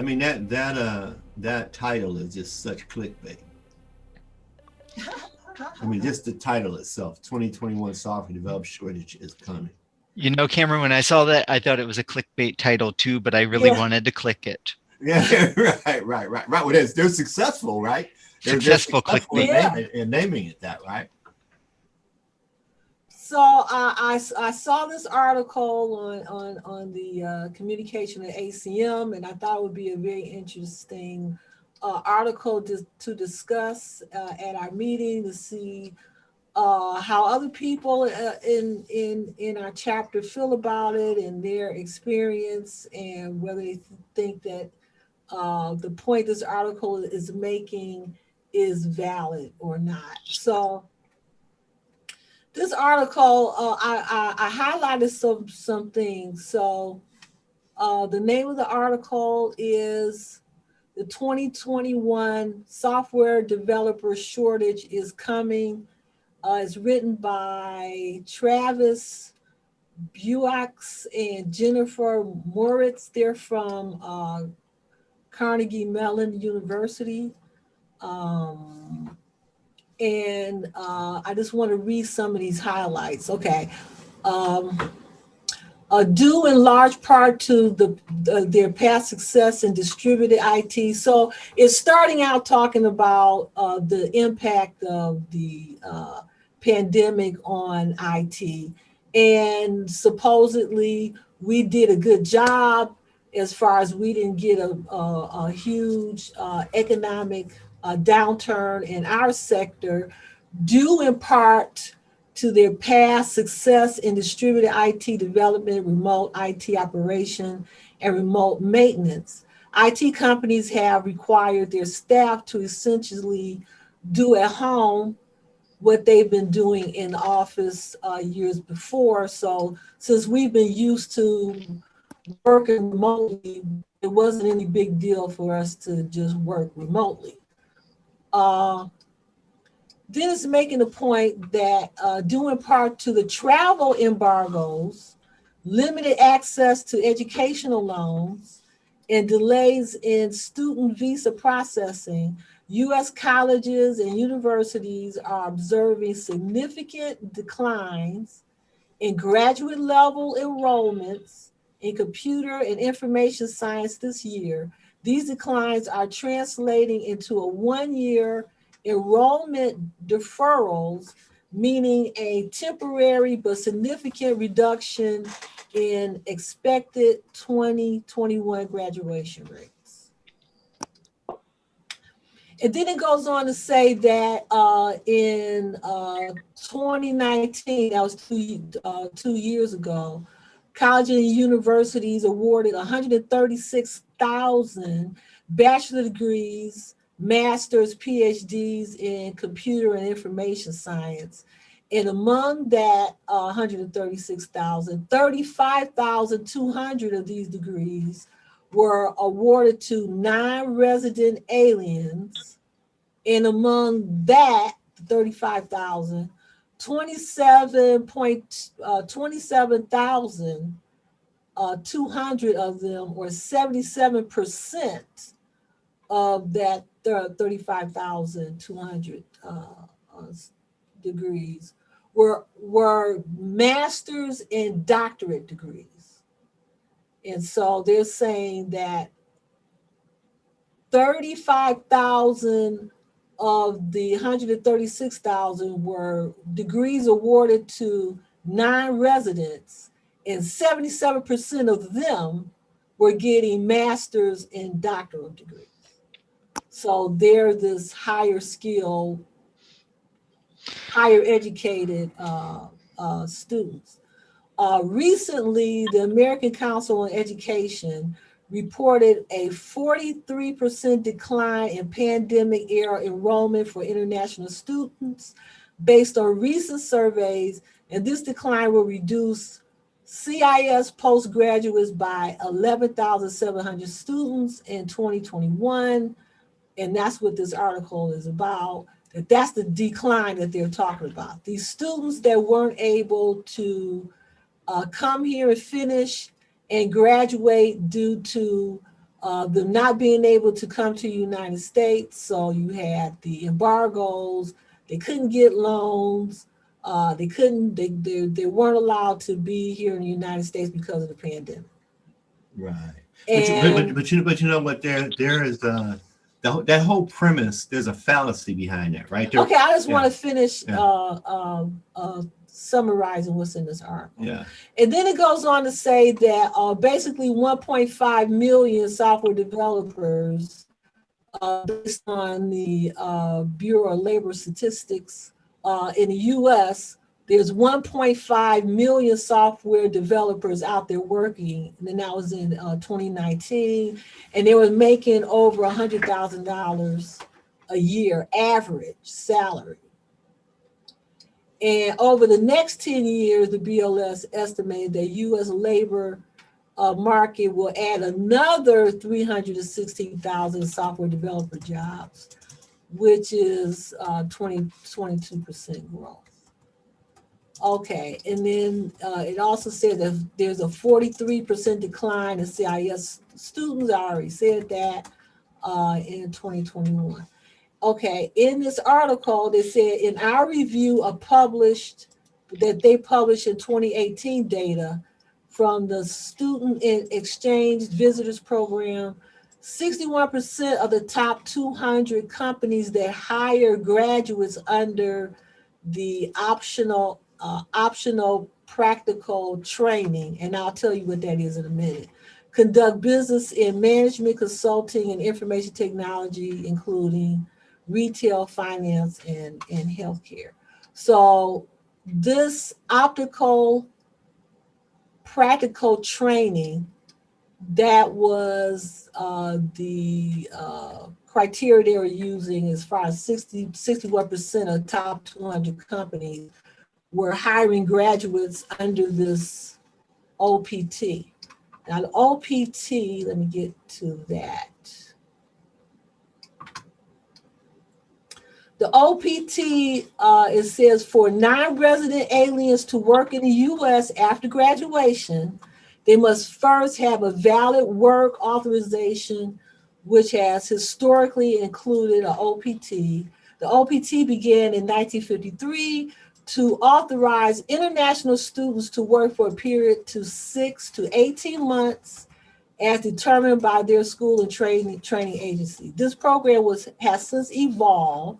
mean that title is just such clickbait. I mean, just the title itself, 2021 software development shortage is coming. You know, Cameron, when I saw that, I thought it was a clickbait title too, but I really Yeah. wanted to click it. Yeah, right. Well, they're successful, right? They're Successful successful in clickbait. Yeah. naming it that, right? So I saw this article on the communication at ACM, and I thought it would be a very interesting article to discuss at our meeting to see how other people in our chapter feel about it and their experience, and whether they think that the point this article is making is valid or not. So this article, I highlighted some things. So the name of the article is "The 2021 Software Developer Shortage is Coming." It's written by Travis Buick and Jennifer Moritz. They're from Carnegie Mellon University. Um, and I just want to read some of these highlights. Okay. Um, Due in large part to their past success in distributed IT. So it's starting out talking about the impact of the pandemic on IT. And supposedly we did a good job as far as we didn't get a huge economic downturn in our sector, due in part to their past success in distributed IT development, remote IT operation, and remote maintenance. IT companies have required their staff to essentially do at home what they've been doing in the office years before. So since we've been used to working remotely, it wasn't any big deal for us to just work remotely. Uh, Then it's making the point that due in part to the travel embargoes, limited access to educational loans, and delays in student visa processing, U.S. colleges and universities are observing significant declines in graduate level enrollments in computer and information science this year. These declines are translating into a 1 year enrollment deferrals, meaning a temporary but significant reduction in expected 2021 graduation rates. And then it goes on to say that in 2019, that was 2 years ago, college and universities awarded 136,000 bachelor degrees, master's, PhDs in computer and information science. And among that 136,000, 35,200 of these degrees were awarded to non-resident aliens, and among that 35,000, 27,200 of them, or 77% of that 35,200 degrees, were master's and doctorate degrees. And so they're saying that 35,000 of the 136,000 were degrees awarded to non-residents, and 77% of them were getting master's and doctoral degrees. So they're this higher skill, higher educated students. Recently, the American Council on Education reported a 43% decline in pandemic era enrollment for international students based on recent surveys, and this decline will reduce CIS postgraduates by 11,700 students in 2021. And that's what this article is about. That's the decline that they're talking about. These students that weren't able to come here and finish and graduate due to them not being able to come to the United States. So you had the embargoes. They couldn't get loans. They weren't allowed to be here in the United States because of the pandemic. Right. And But you know what? There is that whole premise. There's a fallacy behind that, right? There, okay, I just want yeah, to finish yeah. summarizing what's in this article. Yeah. And then it goes on to say that basically 1.5 million software developers, based on the Bureau of Labor Statistics in the US, there's 1.5 million software developers out there working. And then that was in 2019. And they were making over $100,000 a year average salary. And over the next 10 years, the BLS estimated that US labor market will add another 316,000 software developer jobs, which is 22% growth. Okay, and then it also said that there's a 43% decline in CIS students. I already said that in 2021. Okay, in this article, they said in our review of they published in 2018 data from the Student Exchange Visitors Program, 61% of the top 200 companies that hire graduates under the optional practical training, and I'll tell you what that is in a minute, conduct business in management, consulting, and information technology, including retail, finance, and healthcare. So this optical practical training, that was the criteria they were using as far as 61% of top 200 companies were hiring graduates under this OPT. Now the OPT, let me get to that. The OPT, it says for non-resident aliens to work in the U.S. after graduation, they must first have a valid work authorization, which has historically included an OPT. The OPT began in 1953 to authorize international students to work for a period to 6 to 18 months as determined by their school and training agency. This program has since evolved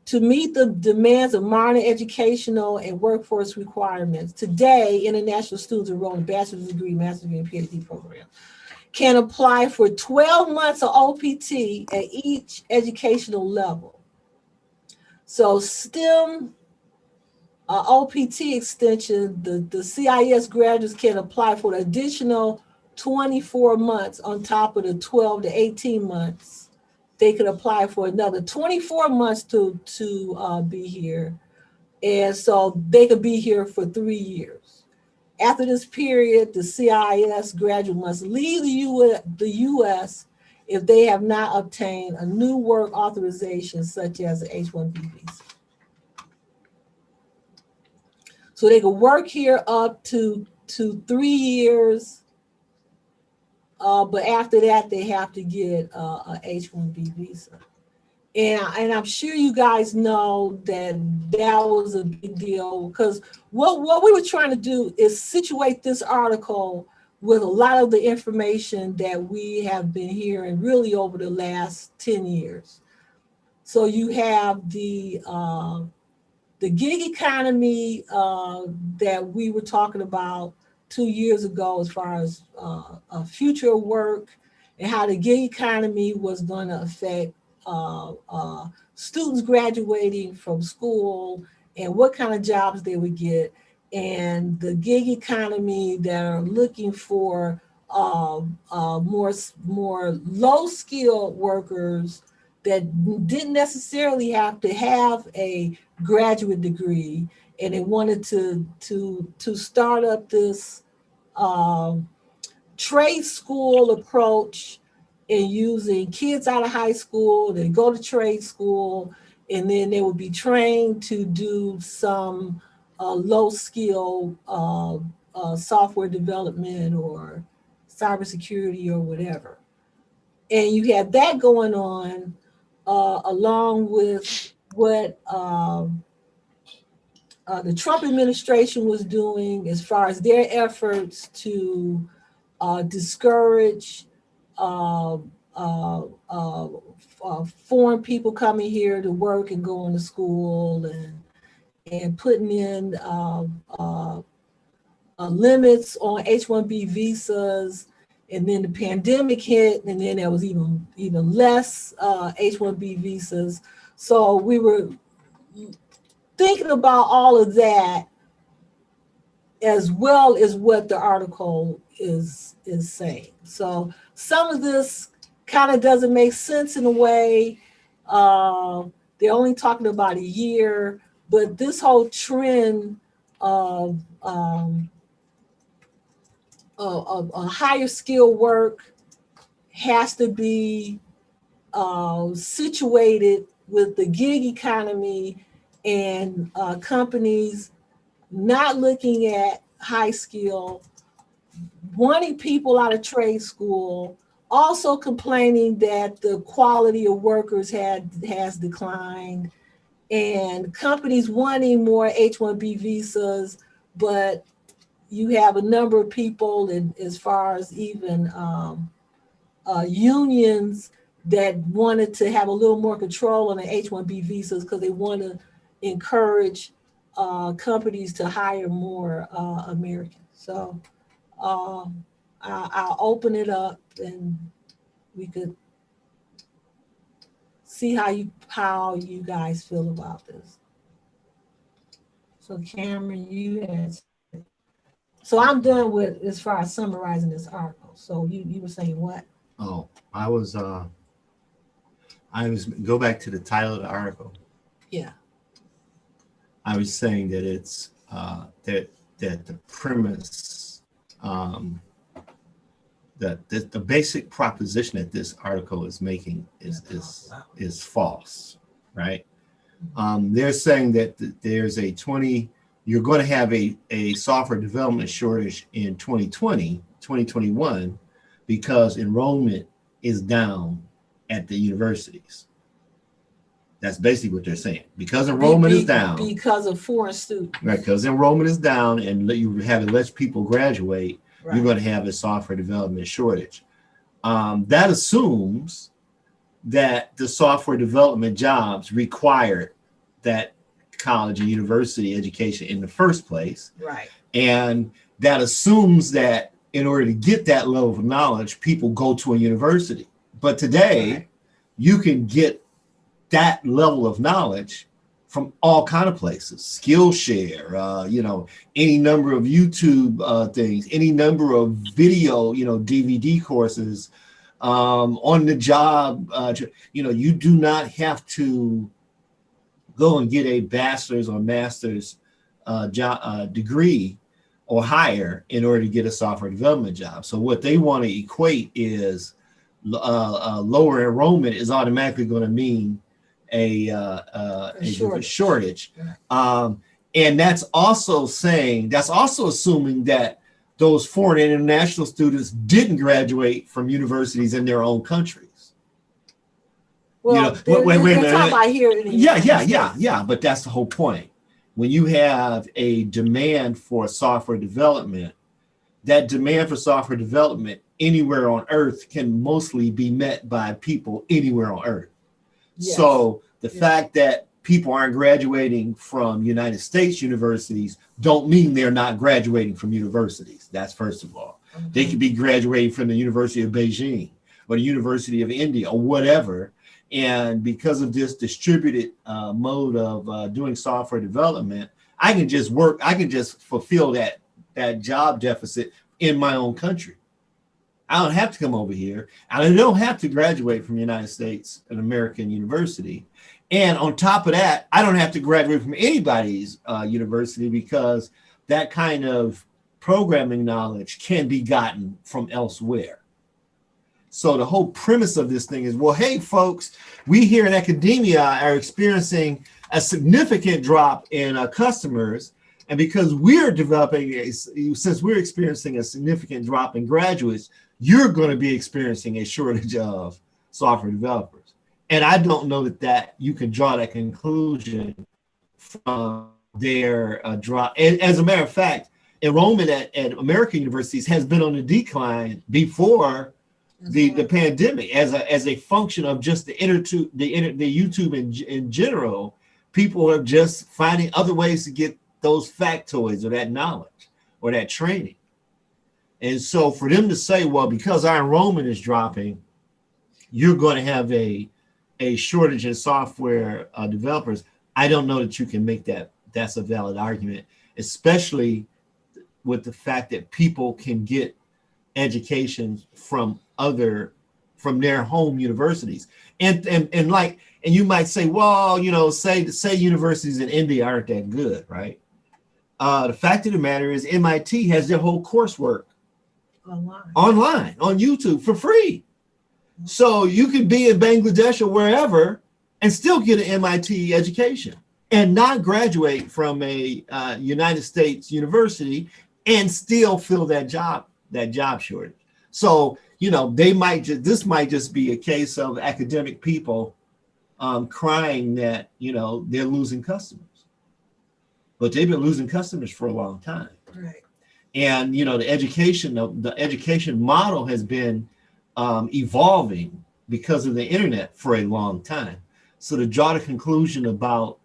to meet the demands of modern educational and workforce requirements. Today, international students enrolled in bachelor's degree, master's degree, and PhD program can apply for 12 months of OPT at each educational level. So STEM OPT extension, the CIS graduates can apply for an additional 24 months on top of the 12 to 18 months. They could apply for another 24 months to be here. And so they could be here for 3 years. After this period, the CIS graduate must leave the US if they have not obtained a new work authorization, such as an H-1B visa. So they could work here up to 3 years, but after that, they have to get a H-1B visa. And I'm sure you guys know that was a big deal, because what we were trying to do is situate this article with a lot of the information that we have been hearing really over the last 10 years. So you have the gig economy that we were talking about 2 years ago, as far as future work and how the gig economy was going to affect students graduating from school and what kind of jobs they would get, and the gig economy that are looking for more low-skilled workers that didn't necessarily have to have a graduate degree, and they wanted to start up this trade school approach, and using kids out of high school, they go to trade school, and then they would be trained to do some low skill software development or cybersecurity or whatever. And you have that going on along with what the Trump administration was doing as far as their efforts to discourage uh, uh, uh, foreign people coming here to work and going to school, and putting in limits on H-1B visas. And then the pandemic hit, and then there was even less H-1B visas. So we were thinking about all of that, as well as what the article is saying. So some of this kind of doesn't make sense in a way. They're only talking about a year, but this whole trend of higher skill work has to be situated with the gig economy, and companies not looking at high skill, wanting people out of trade school, also complaining that the quality of workers has declined, and companies wanting more H-1B visas, but you have a number of people, and as far as even unions that wanted to have a little more control on the H-1B visas because they want to encourage companies to hire more Americans. So I'll open it up, and we could see how you guys feel about this. So Cameron, you had. So I'm done with as far as summarizing this article. So you were saying what? Oh, I was go back to the title of the article. Yeah. I was saying that it's that the premise, that the basic proposition that this article is making is false, right? They're saying that there's you're going to have a software development shortage in 2021 because enrollment is down at the universities. That's basically what they're saying. Because enrollment is down. Because of foreign students. Right, because enrollment is down and you have less people graduate, right, you're going to have a software development shortage. That assumes that the software development jobs require that college and university education in the first place. Right. And that assumes that in order to get that level of knowledge, people go to a university. But today, right, you can get that level of knowledge from all kind of places, Skillshare, any number of YouTube things, any number of video, DVD courses, on the job. You do not have to go and get a bachelor's or master's degree or higher in order to get a software development job. So what they want to equate is lower enrollment is automatically going to mean a shortage. And that's also assuming that those foreign and international students didn't graduate from universities in their own countries. Well, they're talking about here in the United States. Yeah. But that's the whole point. When you have a demand for software development, that demand for software development anywhere on Earth can mostly be met by people anywhere on Earth. Yes. So the fact that people aren't graduating from United States universities don't mean they're not graduating from universities. That's first of all. Mm-hmm. They could be graduating from the University of Beijing or the University of India or whatever. And because of this distributed mode of doing software development, I can just fulfill that job deficit in my own country. I don't have to come over here. I don't have to graduate from United States, an American university. And on top of that, I don't have to graduate from anybody's university because that kind of programming knowledge can be gotten from elsewhere. So the whole premise of this thing is, well, hey, folks, we here in academia are experiencing a significant drop in customers. And because we're experiencing a significant drop in graduates, you're going to be experiencing a shortage of software developers. And I don't know that you can draw that conclusion from their drop. And as a matter of fact, enrollment at American universities has been on a decline before the pandemic, as a function of just the YouTube in general. People are just finding other ways to get those factoids or that knowledge or that training. And so for them to say, well, because our enrollment is dropping, you're going to have a shortage in software developers, I don't know that you can make that's a valid argument, especially with the fact that people can get education from their home universities. And you might say, well, say universities in India aren't that good, right? The fact of the matter is MIT has their whole coursework online on YouTube for free. So you could be in Bangladesh or wherever and still get an MIT education and not graduate from a United States university and still fill that job shortage. So, this might just be a case of academic people crying that, they're losing customers. But they've been losing customers for a long time. Right. And, the education model has been evolving because of the internet for a long time. So to draw the conclusion about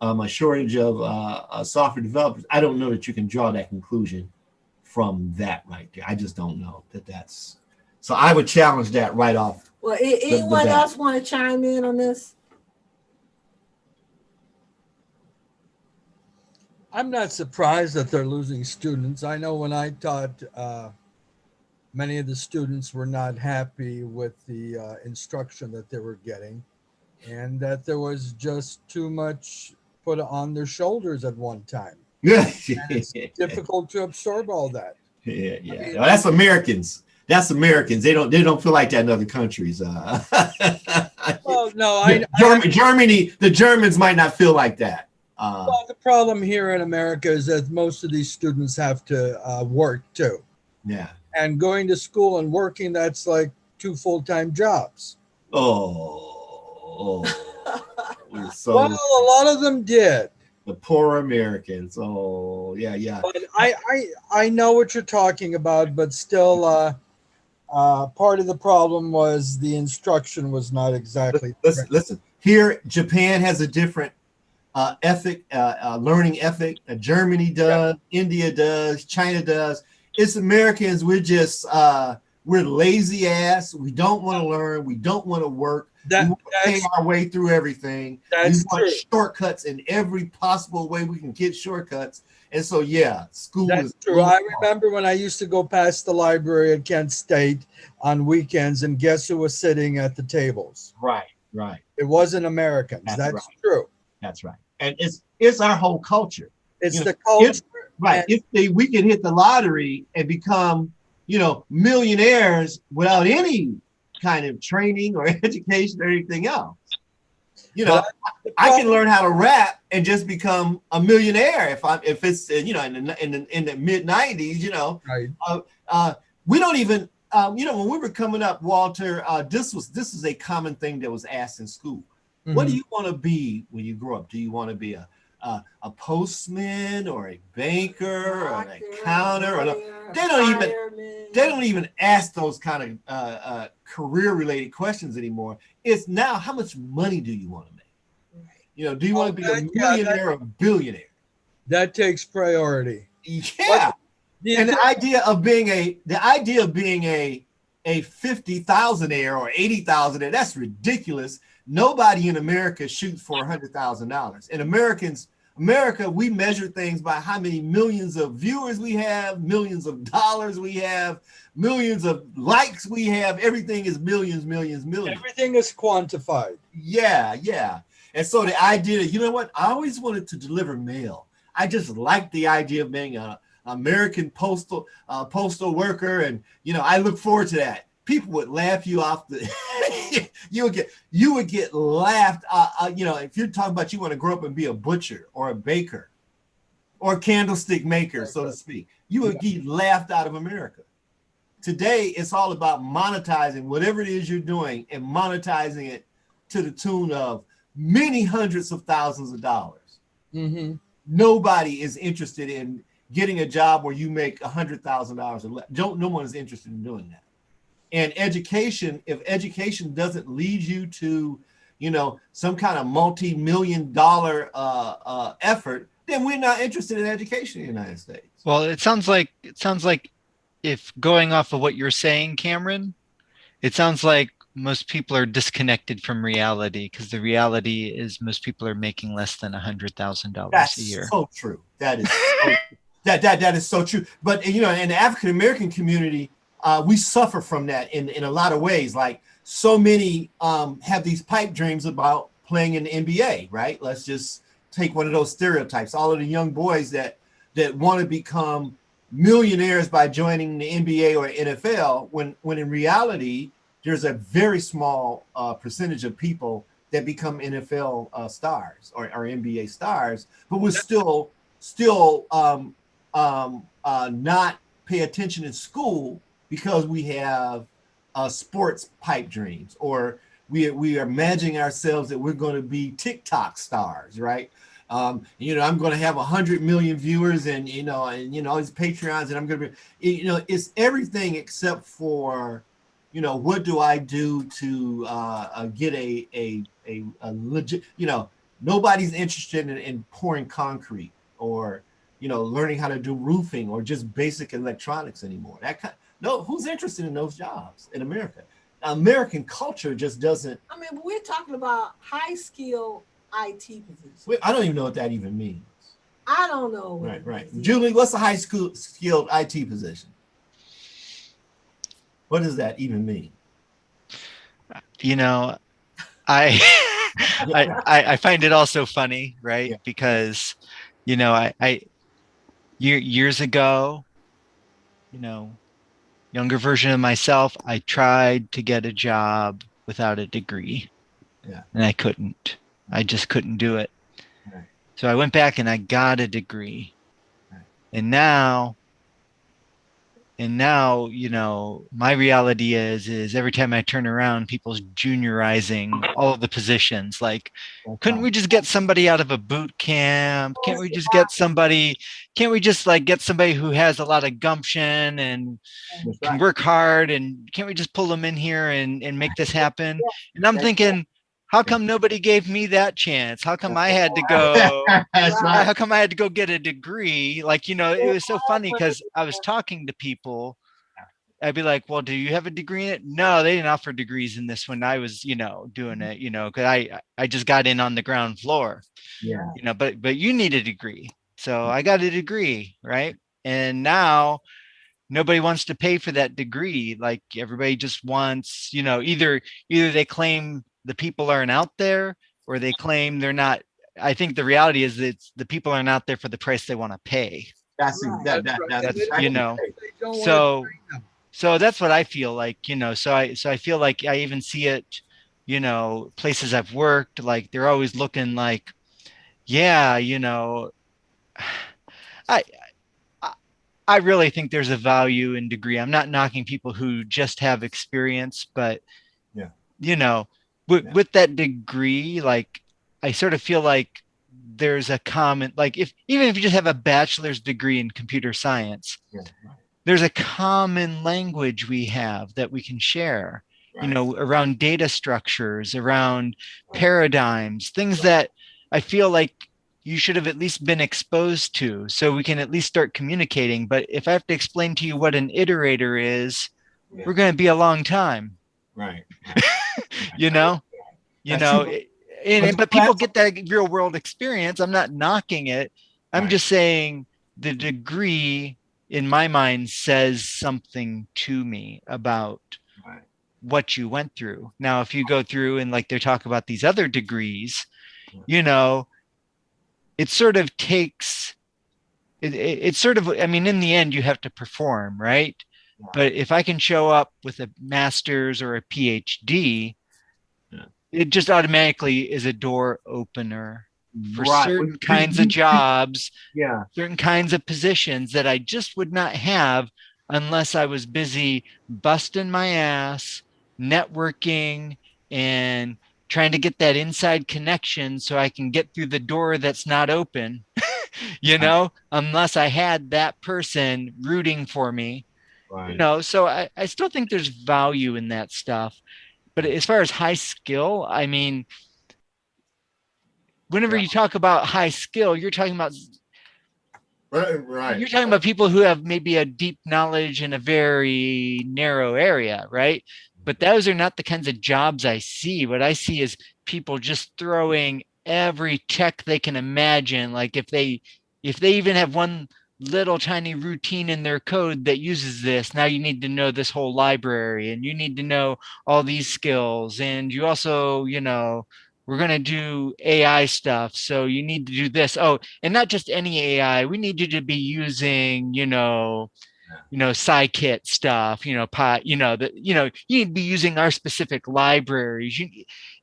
a shortage of software developers, I don't know that you can draw that conclusion from that right there. I just don't know that's. So I would challenge that right off. Well, anyone else want to chime in on this? I'm not surprised that they're losing students. I know when I taught, many of the students were not happy with the instruction that they were getting, and that there was just too much put on their shoulders at one time. Yeah, it's difficult to absorb all that. Yeah. Well, that's Americans. That's Americans. They don't feel like that in other countries. Well, no, Germany. The Germans might not feel like that. Well, the problem here in America is that most of these students have to work too. Yeah. And going to school and working, that's like 2 full-time jobs. Oh. So well, a lot of them did. The poor Americans. Oh, yeah. But I know what you're talking about, but still, part of the problem was the instruction was not exactly. Listen. Here, Japan has a different learning ethic. Germany does, India does, China does. It's Americans. We're lazy ass. We don't want to learn. We don't want to work. We want to pay our way through everything. We want shortcuts in every possible way we can get shortcuts. And so, school is true. I remember when I used to go past the library at Kent State on weekends, and guess who was sitting at the tables? Right. It wasn't Americans. That's right. True. That's right. And it's our whole culture. It's the culture. Right. If we can hit the lottery and become, millionaires without any kind of training or education or anything else. I can learn how to rap and just become a millionaire if it's in the mid 90s. Right. We don't even when we were coming up, Walter. This is a common thing that was asked in school. Mm-hmm. What do you want to be when you grow up? Do you want to be a postman or a banker or an accountant? They don't even ask those kind of career related questions anymore. It's now, how much money do you want to make? Do you want to be a millionaire or a billionaire? That takes priority. Yeah. And the idea of being a 50,000-aire or 80,000-aire, that's ridiculous. Nobody in America shoots for $100,000. In America, we measure things by how many millions of viewers we have, millions of dollars we have, millions of likes we have. Everything is millions. Everything is quantified. Yeah. And so the idea that, I always wanted to deliver mail. I just liked the idea of being an American postal worker. And, I look forward to that. People would laugh you off you would get laughed. If you're talking about you want to grow up and be a butcher or a baker or a candlestick maker, so to speak, you would get laughed out of America. Today, it's all about monetizing whatever it is you're doing and monetizing it to the tune of many hundreds of thousands of dollars. Mm-hmm. Nobody is interested in getting a job where you make $100,000 or less. No one is interested in doing that. And education, if education doesn't lead you to, some kind of multi-million-dollar effort, then we're not interested in education in the United States. Well, it sounds like if going off of what you're saying, Cameron, it sounds like most people are disconnected from reality, because the reality is most people are making less than $100,000 a year. That's so true. That is so, that is so true. But in the African American community, we suffer from that in a lot of ways. Like, so many have these pipe dreams about playing in the NBA, right? Let's just take one of those stereotypes. All of the young boys that want to become millionaires by joining the NBA or NFL, when in reality, there's a very small percentage of people that become NFL stars or NBA stars, but we're still not pay attention in school because we have sports pipe dreams, or we are imagining ourselves that we're going to be TikTok stars, right? I'm going to have 100 million viewers and all these Patreons, and I'm going to be, it's everything except for, what do I do to get a legit, nobody's interested in pouring concrete or, learning how to do roofing or just basic electronics anymore. No, who's interested in those jobs in America? American culture just doesn't. I mean, we're talking about high skill IT positions. I don't even know what that even means. I don't know. Right. Julie, what's a high school skilled IT position? What does that even mean? I find it also funny, right? Yeah. Because, years ago, younger version of myself, I tried to get a job without a degree. Yeah. And I couldn't. I just couldn't do it. Right. So I went back and I got a degree. Right. And now, my reality is every time I turn around, people's juniorizing all of the positions. Like, couldn't we just get somebody out of a boot camp? Can't we just get somebody who has a lot of gumption and can work hard? And can't we just pull them in here and make this happen? And I'm thinking, how come nobody gave me that chance? How come I had to go? How come I had to go get a degree? Like, it was so funny because I was talking to people. I'd be like, well, do you have a degree in it? No, they didn't offer degrees in this one. I was, doing it, because I just got in on the ground floor. Yeah. But you need a degree. So I got a degree, right? And now nobody wants to pay for that degree. Like, everybody just wants, either they claim the people aren't out there, or they claim they're not. I think the reality is that the people aren't out there for the price they want to pay. That's So that's what I feel like, so I feel like I even see it, places I've worked, like they're always looking like, yeah, I really think there's a value in degree. I'm not knocking people who just have experience, but with that degree, like, I sort of feel like there's a common, like, even if you just have a bachelor's degree in computer science, there's a common language we have that we can share, around data structures, around paradigms, things that I feel like you should have at least been exposed to, so we can at least start communicating. But if I have to explain to you what an iterator is, we're going to be a long time. Right. But people get that real world experience. I'm not knocking it. I'm just saying the degree in my mind says something to me about what you went through. Now, if you go through and like they talk about these other degrees, it sort of takes, it's sort of, I mean, in the end, you have to perform, right? But if I can show up with a master's or a PhD, it just automatically is a door opener for certain kinds of jobs, certain kinds of positions that I just would not have unless I was busy busting my ass, networking, and trying to get that inside connection so I can get through the door that's not open, unless I had that person rooting for me, so I still think there's value in that stuff. But as far as high skill, I mean, whenever you talk about high skill, you're talking about Right. you're talking about people who have maybe a deep knowledge in a very narrow area, right? But those are not the kinds of jobs I see. What I see is people just throwing every tech they can imagine. Like if they even have one little tiny routine in their code that uses this, now you need to know this whole library and you need to know all these skills. And you also, we're going to do AI stuff. So you need to do this. Oh, and not just any AI. We need you to be using, scikit stuff, you need to be using our specific libraries.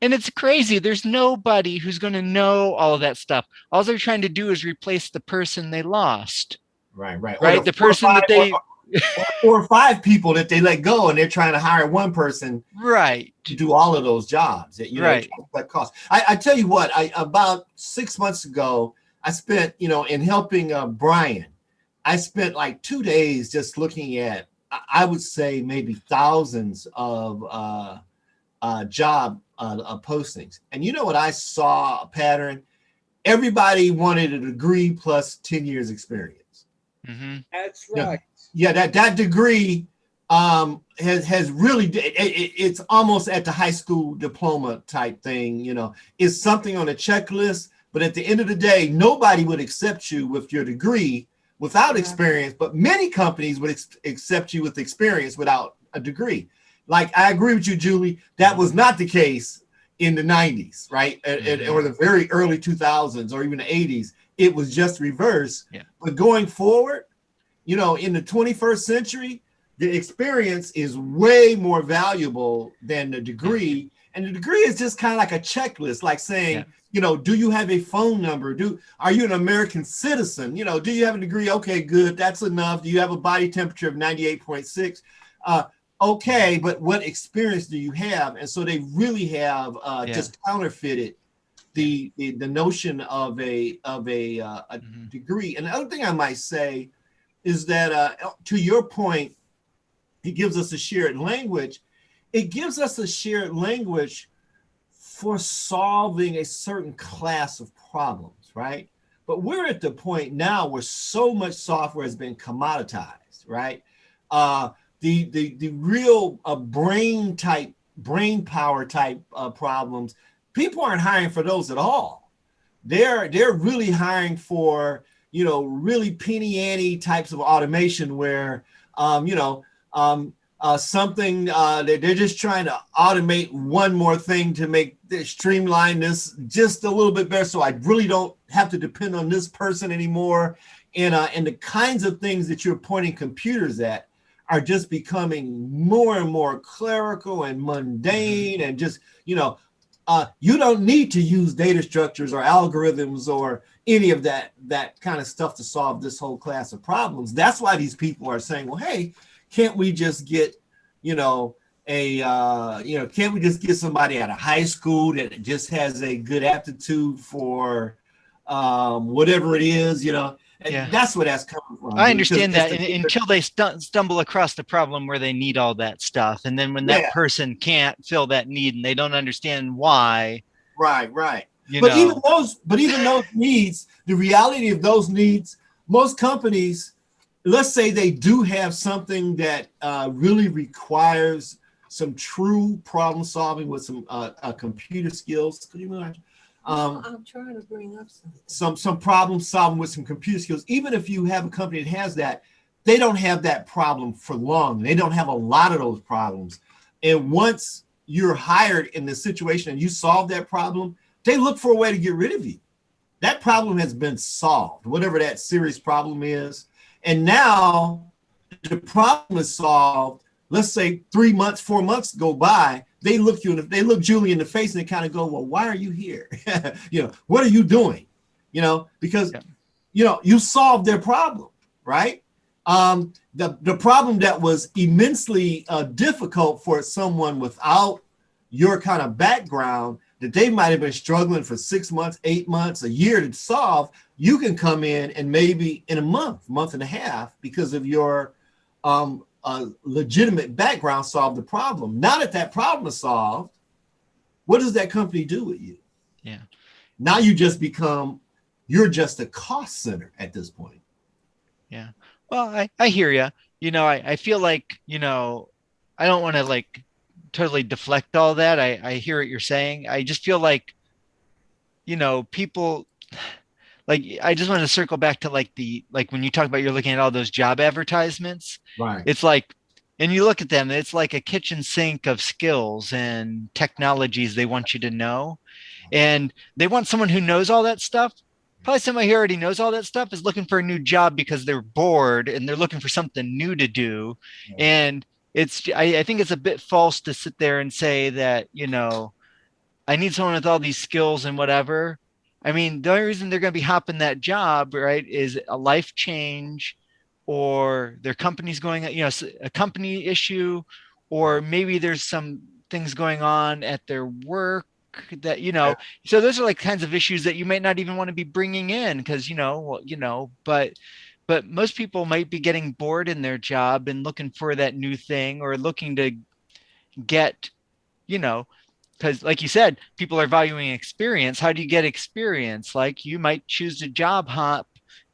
And it's crazy. There's nobody who's going to know all of that stuff. All they're trying to do is replace the person they lost. Right. Right. The person that they or 4 or 5 people that they let go, and they're trying to hire one person to do all of those jobs. That cost. I tell you what, about 6 months ago, I spent, in helping Brian, I spent like 2 days just looking at, I would say maybe thousands of job postings. And you know what I saw a pattern? Everybody wanted a degree plus 10 years experience. Mm-hmm. That's right. Yeah, that degree has really, it's almost at the high school diploma type thing. It's something on a checklist, but at the end of the day, nobody would accept you with your degree without experience, but many companies would accept you with experience without a degree. Like, I agree with you, Julie, that was not the case in the 90s, right? Or the very early 2000s or even the 80s. It was just reverse. Yeah. But going forward, in the 21st century, the experience is way more valuable than the degree. And the degree is just kind of like a checklist, like saying, do you have a phone number? Are you an American citizen? Do you have a degree? Okay, good. That's enough. Do you have a body temperature of 98.6? Okay, but what experience do you have? And so they really have just counterfeited the notion of a degree. And the other thing I might say is that, to your point, it gives us a shared language. It gives us a shared language for solving a certain class of problems, right? But we're at the point now where so much software has been commoditized, right? The real brain power type problems, people aren't hiring for those at all. They're really hiring for really penny ante types of automation where, something they're just trying to automate one more thing to streamline this just a little bit better. So I really don't have to depend on this person anymore. And the kinds of things that you're pointing computers at are just becoming more and more clerical and mundane and just, you don't need to use data structures or algorithms or any of that kind of stuff to solve this whole class of problems. That's why these people are saying, well, hey, can't we just get, can't we just get somebody out of high school that just has a good aptitude for whatever it is, And that's where that's coming from. I understand that until they stumble across the problem where they need all that stuff. And then when that person can't fill that need and they don't understand why. Right. But even those needs, the reality of those needs, most companies, let's say they do have something that really requires some true problem solving with some computer skills. Could you imagine? I'm trying to bring up some problem solving with some computer skills. Even if you have a company that has that, they don't have that problem for long. They don't have a lot of those problems. And once you're hired in this situation and you solve that problem, they look for a way to get rid of you. That problem has been solved, whatever that serious problem is. And now the problem is solved. Let's say 3 months, 4 months go by. They look Julie in the face and they kind of go, well, why are you here? What are you doing? Because, you solved their problem, right? The problem that was immensely difficult for someone without your kind of background, that they might have been struggling for 6 months, 8 months, a year to solve, you can come in and maybe in a month and a half, because of your legitimate background, solve the problem. Now that that problem is solved, what does that company do with you? Yeah. Now you just become, you're just a cost center at this point. Yeah. Well, I hear you. You know, I feel like, you know, I don't want to like totally deflect all that. I hear what you're saying. I just feel like, you know, people like, I just want to circle back to like like when you talk about you're looking at all those job advertisements, Right. it's like, and you look at them, it's like a kitchen sink of skills and technologies they want you to know. And they want someone who knows all that stuff. Probably somebody who already knows all that stuff is looking for a new job because they're bored and they're looking for something new to do. And I think it's a bit false to sit there and say that, you know, I need someone with all these skills and whatever. I mean, the only reason they're going to be hopping that job, right, is a life change, or their company's going, you know, a company issue, or maybe there's some things going on at their work that, you know, so those are like kinds of issues that you might not even want to be bringing in because, you know, well, you know, but most people might be getting bored in their job and looking for that new thing, or looking to get, you know, because like you said, people are valuing experience. How do you get experience? Like you might choose to job hop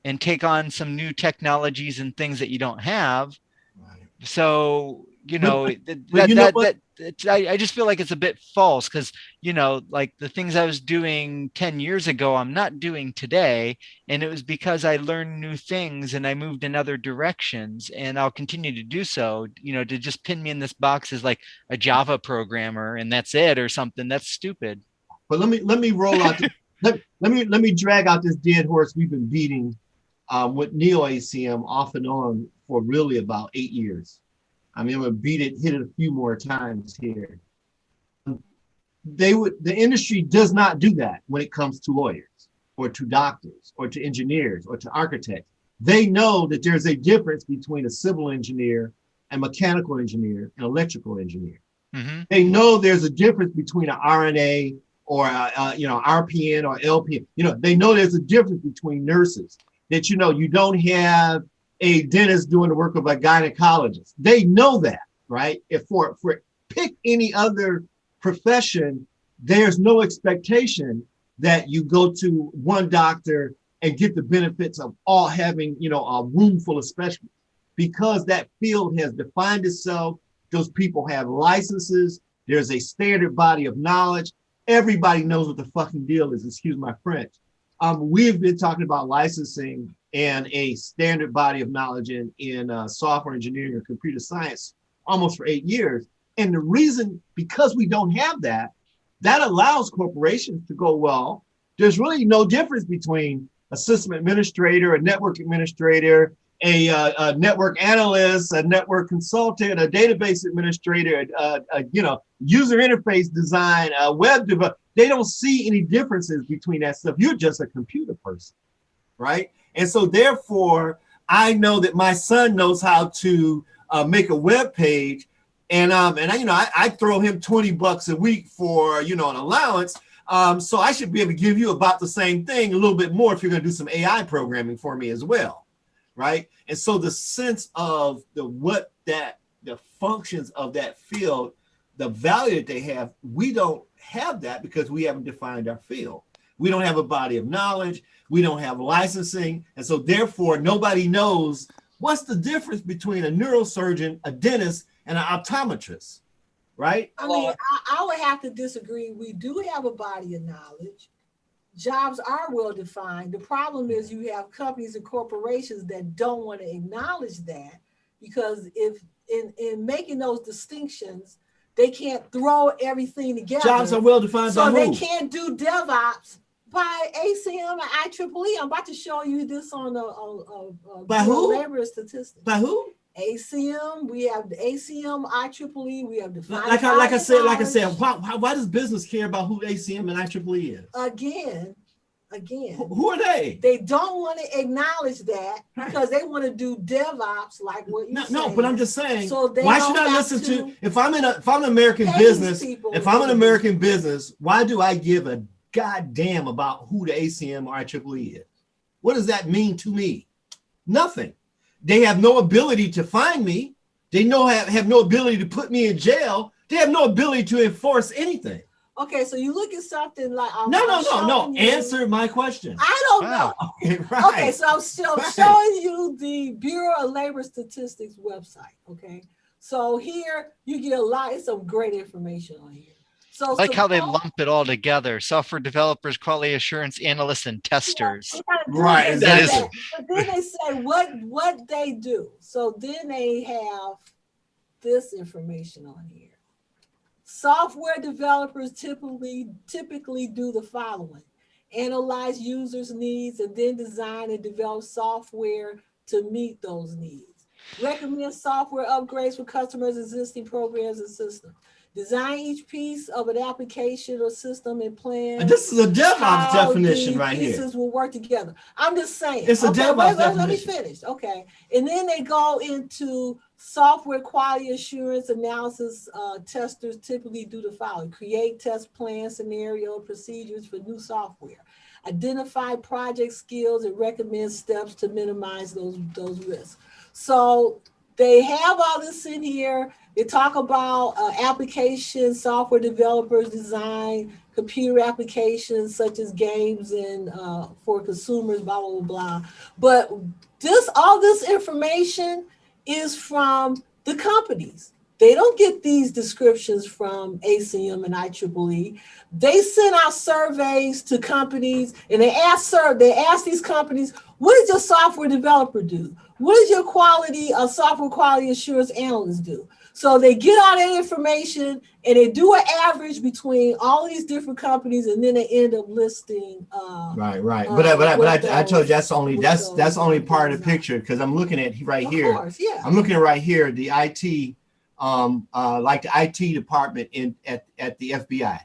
and take on some new technologies and things that you don't have. Right. So, you know, I just feel like it's a bit false because, you know, like the things I was doing 10 years ago, I'm not doing today. And it was because I learned new things and I moved in other directions, and I'll continue to do so. You know, to just pin me in this box as like a Java programmer and that's it or something, that's stupid. But let me roll out. let me drag out this dead horse we've been beating with NEOACM off and on for really about 8 years. I mean, I'm gonna hit it a few more times here. The industry does not do that when it comes to lawyers or to doctors or to engineers or to architects. They know that there's a difference between a civil engineer, a mechanical engineer, and electrical engineer. Mm-hmm. They know there's a difference between an RNA or RPN or LPN. You know, they know there's a difference between nurses. That, you know, you don't have a dentist doing the work of a gynecologist. They know that, right? If for pick any other profession, there's no expectation that you go to one doctor and get the benefits of all having, you know, a room full of specialists, because that field has defined itself. Those people have licenses. There's a standard body of knowledge. Everybody knows what the fucking deal is. Excuse my French. We've been talking about licensing and a standard body of knowledge in software engineering or computer science almost for 8 years. And the reason, because we don't have that, that allows corporations to go, well, there's really no difference between a system administrator, a network administrator, a network analyst, a network consultant, a database administrator, user interface design, a web developer. They don't see any differences between that stuff. You're just a computer person, right? And so therefore, I know that my son knows how to make a web page, and I throw him $20 a week for, you know, an allowance. So I should be able to give you about the same thing, a little bit more, if you're going to do some AI programming for me as well, right? And so the sense of the functions of that field, the value that they have, we don't have that because we haven't defined our field. We don't have a body of knowledge. We don't have licensing. And so therefore, nobody knows what's the difference between a neurosurgeon, a dentist, and an optometrist, right? I mean, I would have to disagree. We do have a body of knowledge. Jobs are well defined. The problem is you have companies and corporations that don't want to acknowledge that, because if in making those distinctions, they can't throw everything together. Jobs are well defined by who? So they can't do DevOps by ACM and IEEE. I'm about to show you this on by who? Labor statistics. By who? ACM. We have the ACM, IEEE. We have defined. Like I said, why does business care about who ACM and IEEE is? Again, Again, Who are they? they don't want to acknowledge that because they want to do DevOps like what you saying. No, but I'm just saying, So they why should don't I have listen to, to if I'm an American pay business, these people if I'm an to- American business, why do I give a goddamn about who the ACM or IEEE is? What does that mean to me? Nothing. They have no ability to find me. They have no ability to put me in jail. They have no ability to enforce anything. Okay, so you look at something like No. Answer my question. I don't Wow. know. Okay, right. Okay, so I'm still showing you the Bureau of Labor Statistics website. Okay, so here you get it's some great information on here. So I like how they lump it all together: software developers, quality assurance analysts, and testers. Right, That exactly. is- But then they say what they do. So then they have this information on here. Software developers typically do the following: analyze users' needs and then design and develop software to meet those needs. Recommend software upgrades for customers' existing programs and systems. Design each piece of an application or system and plan. And this is a DevOps definition right here. Pieces will work together. I'm just saying. It's a DevOps Let me definition. finish. Okay. And then they go into software quality assurance analysis. Testers typically do the following: create test plans, scenario, procedures for new software. Identify project skills and recommend steps to minimize those risks. So they have all this in here. They talk about applications, software developers design computer applications such as games and for consumers, blah, blah, blah. But all this information is from the companies. They don't get these descriptions from ACM and IEEE. They send out surveys to companies and they ask these companies, what does your software developer do? What does your software quality assurance analyst do? So they get all that information and they do an average between all these different companies, and then they end up listing. Right. But I told you that's only part of the picture, because I'm looking at right here. Of course, yeah. I'm looking at right here the IT, like the IT department at the FBI.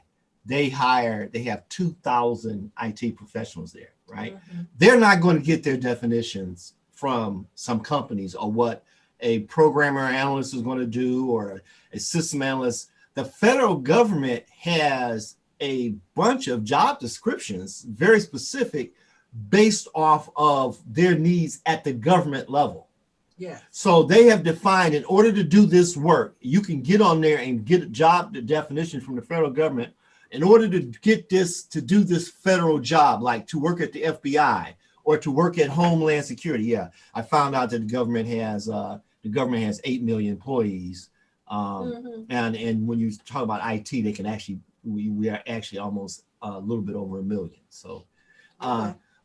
They have 2,000 IT professionals there, right? Mm-hmm. They're not going to get their definitions from some companies or what a programmer analyst is going to do or a system analyst. The federal government has a bunch of job descriptions, very specific, based off of their needs at the government level. Yeah. So they have defined, in order to do this work, you can get on there and get a job definition from the federal government. In order to get this, to do this federal job, like to work at the FBI or to work at Homeland Security. Yeah, I found out that the government has 8 million employees. And when you talk about IT, they can actually, we are actually almost a little bit over 1 million. So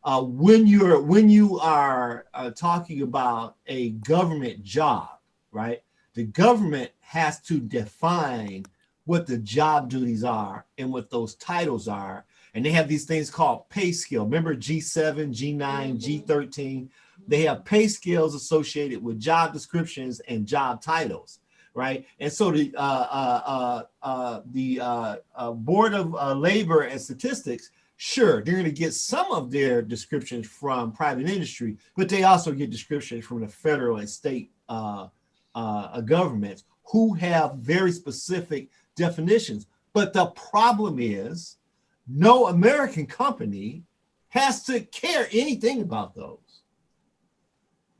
when you are talking about a government job, right? The government has to define what the job duties are and what those titles are. And they have these things called pay scale. Remember G7, G9, G13? They have pay scales associated with job descriptions and job titles, right? And so the Board of Labor and Statistics, sure, they're going to get some of their descriptions from private industry, but they also get descriptions from the federal and state governments who have very specific definitions. But the problem is no American company has to care anything about those.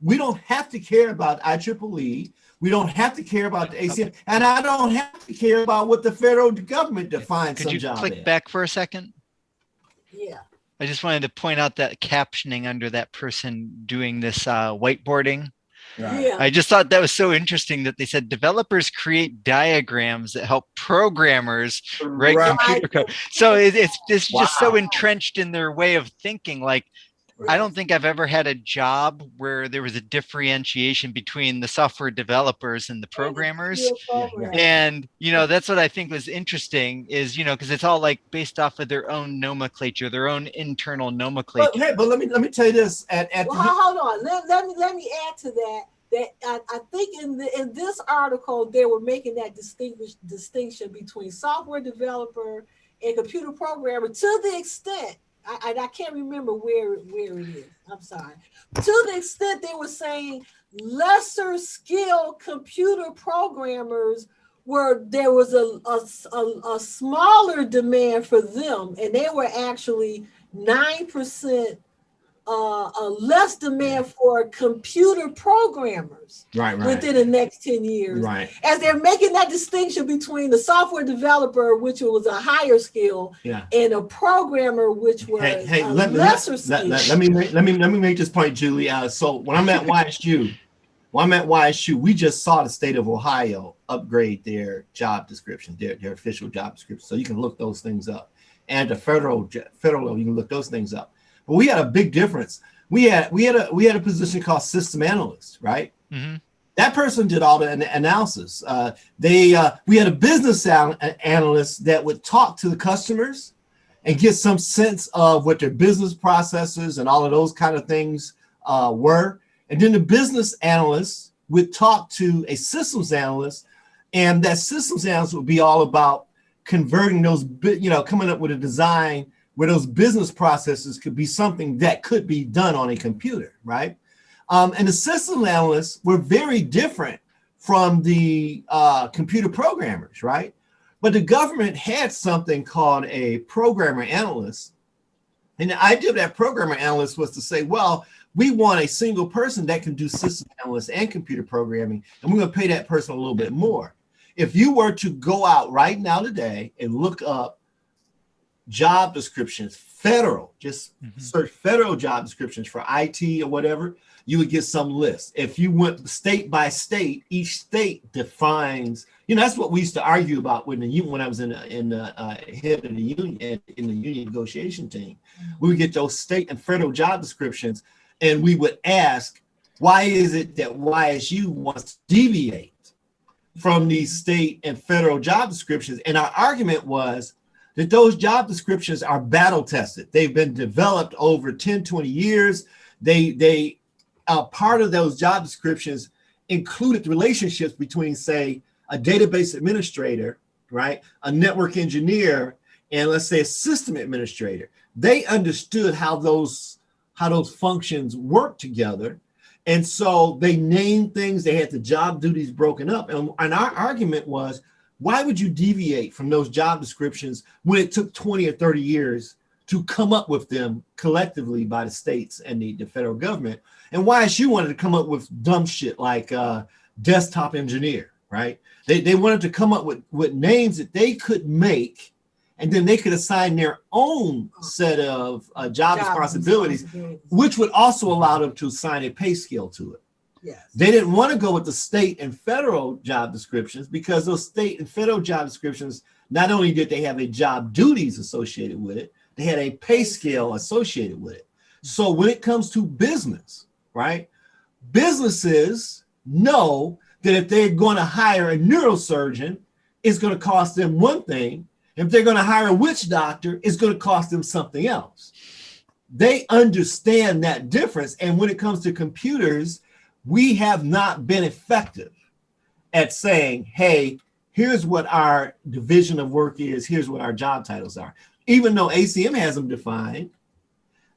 We don't have to care about IEEE. We don't have to care about the ACM, and I don't have to care about what the federal government defines some job as. Could you click back for a second? Yeah. I just wanted to point out that captioning under that person doing this whiteboarding. Right. Yeah. I just thought that was so interesting that they said developers create diagrams that help programmers write computer code. So it's just so entrenched in their way of thinking. Like, I don't think I've ever had a job where there was a differentiation between the software developers and the programmers. And, that's what I think was interesting is, because it's all like based off of their own nomenclature, their own internal nomenclature. But let me tell you this. Hold on. Let me add to that. I think in this article, they were making that distinction between software developer and computer programmer to the extent I can't remember where it is. I'm sorry. To the extent they were saying lesser skilled computer programmers there was a smaller demand for them, and they were actually 9% less demand for computer programmers within the next 10 years. Right. As they're making that distinction between the software developer, which was a higher skill, and a programmer, which was lesser skill. Let me make this point, Julie. So when I'm at YSU, we just saw the state of Ohio upgrade their job description, their official job description. So you can look those things up. And the federal level, you can look those things up. But we had a big difference. We had a position called system analyst, right? Mm-hmm. That person did all the analysis. We had a business analyst that would talk to the customers and get some sense of what their business processes and all of those kind of things were. And then the business analyst would talk to a systems analyst, and that systems analyst would be all about converting those, coming up with a design where those business processes could be something that could be done on a computer, right? And the system analysts were very different from the computer programmers, right? But the government had something called a programmer analyst. And the idea of that programmer analyst was to say, well, we want a single person that can do system analyst and computer programming, and we're going to pay that person a little bit more. If you were to go out right now today and look up job descriptions, just search federal job descriptions for IT or whatever, you would get some list. If you went state by state, each state defines, that's what we used to argue about when I was in the head of the union, in the union negotiation team. We would get those state and federal job descriptions, and we would ask, why is it that YSU wants to deviate from these state and federal job descriptions? And our argument was that those job descriptions are battle tested. They've been developed over 10, 20 years. They part of those job descriptions included relationships between, say, a database administrator, right, a network engineer, and let's say a system administrator. They understood how those functions work together. And so they named things, they had the job duties broken up. And our argument was, why would you deviate from those job descriptions when it took 20 or 30 years to come up with them collectively by the states and the federal government? And YSU wanted to come up with dumb shit like desktop engineer, right? They wanted to come up with names that they could make, and then they could assign their own set of job responsibilities, which would also allow them to assign a pay scale to it. Yes. They didn't want to go with the state and federal job descriptions because those state and federal job descriptions, not only did they have a job duties associated with it, they had a pay scale associated with it. So when it comes to business, right, businesses know that if they're going to hire a neurosurgeon, it's going to cost them one thing. If they're going to hire a witch doctor, it's going to cost them something else. They understand that difference. And when it comes to computers, we have not been effective at saying, hey, here's what our division of work is, here's what our job titles are. Even though ACM has them defined,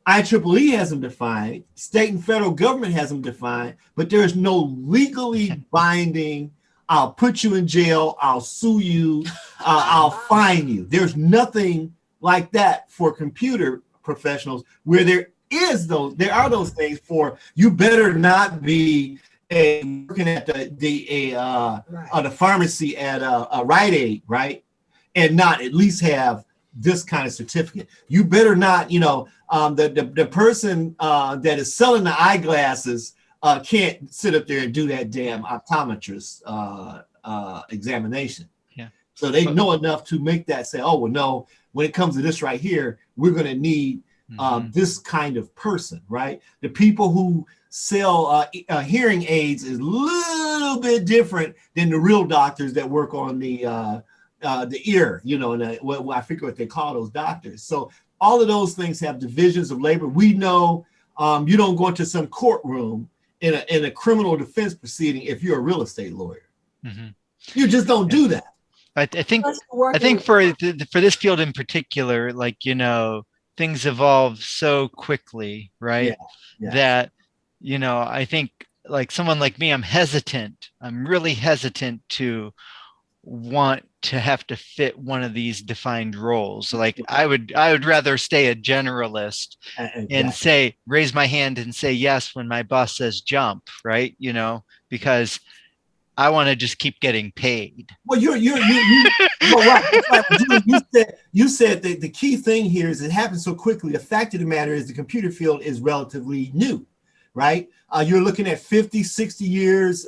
IEEE has them defined, state and federal government has them defined, but there is no legally binding, I'll put you in jail, I'll sue you, I'll fine you. There's nothing like that for computer professionals where there are those things for you better not be working at the pharmacy at a Rite Aid, right? And not at least have this kind of certificate. You better not, the person that is selling the eyeglasses can't sit up there and do that damn optometrist examination. Yeah. So they know enough to make that say, oh, well, no, when it comes to this right here, we're going to need this kind of person, right? The people who sell hearing aids is a little bit different than the real doctors that work on the ear, and I forget what they call those doctors. So all of those things have divisions of labor. We know you don't go into some courtroom in a criminal defense proceeding if you're a real estate lawyer. Mm-hmm. You just don't do that. I think for this field in particular, things evolve so quickly, right? Yeah. That, I think like someone like me, I'm really hesitant to want to have to fit one of these defined roles. Like I would rather stay a generalist and say, raise my hand and say yes when my boss says jump, right? Because I want to just keep getting paid. Well, well, right. That's right. Julie, you said that the key thing here is it happens so quickly. The fact of the matter is the computer field is relatively new, right? You're looking at 50, 60 years.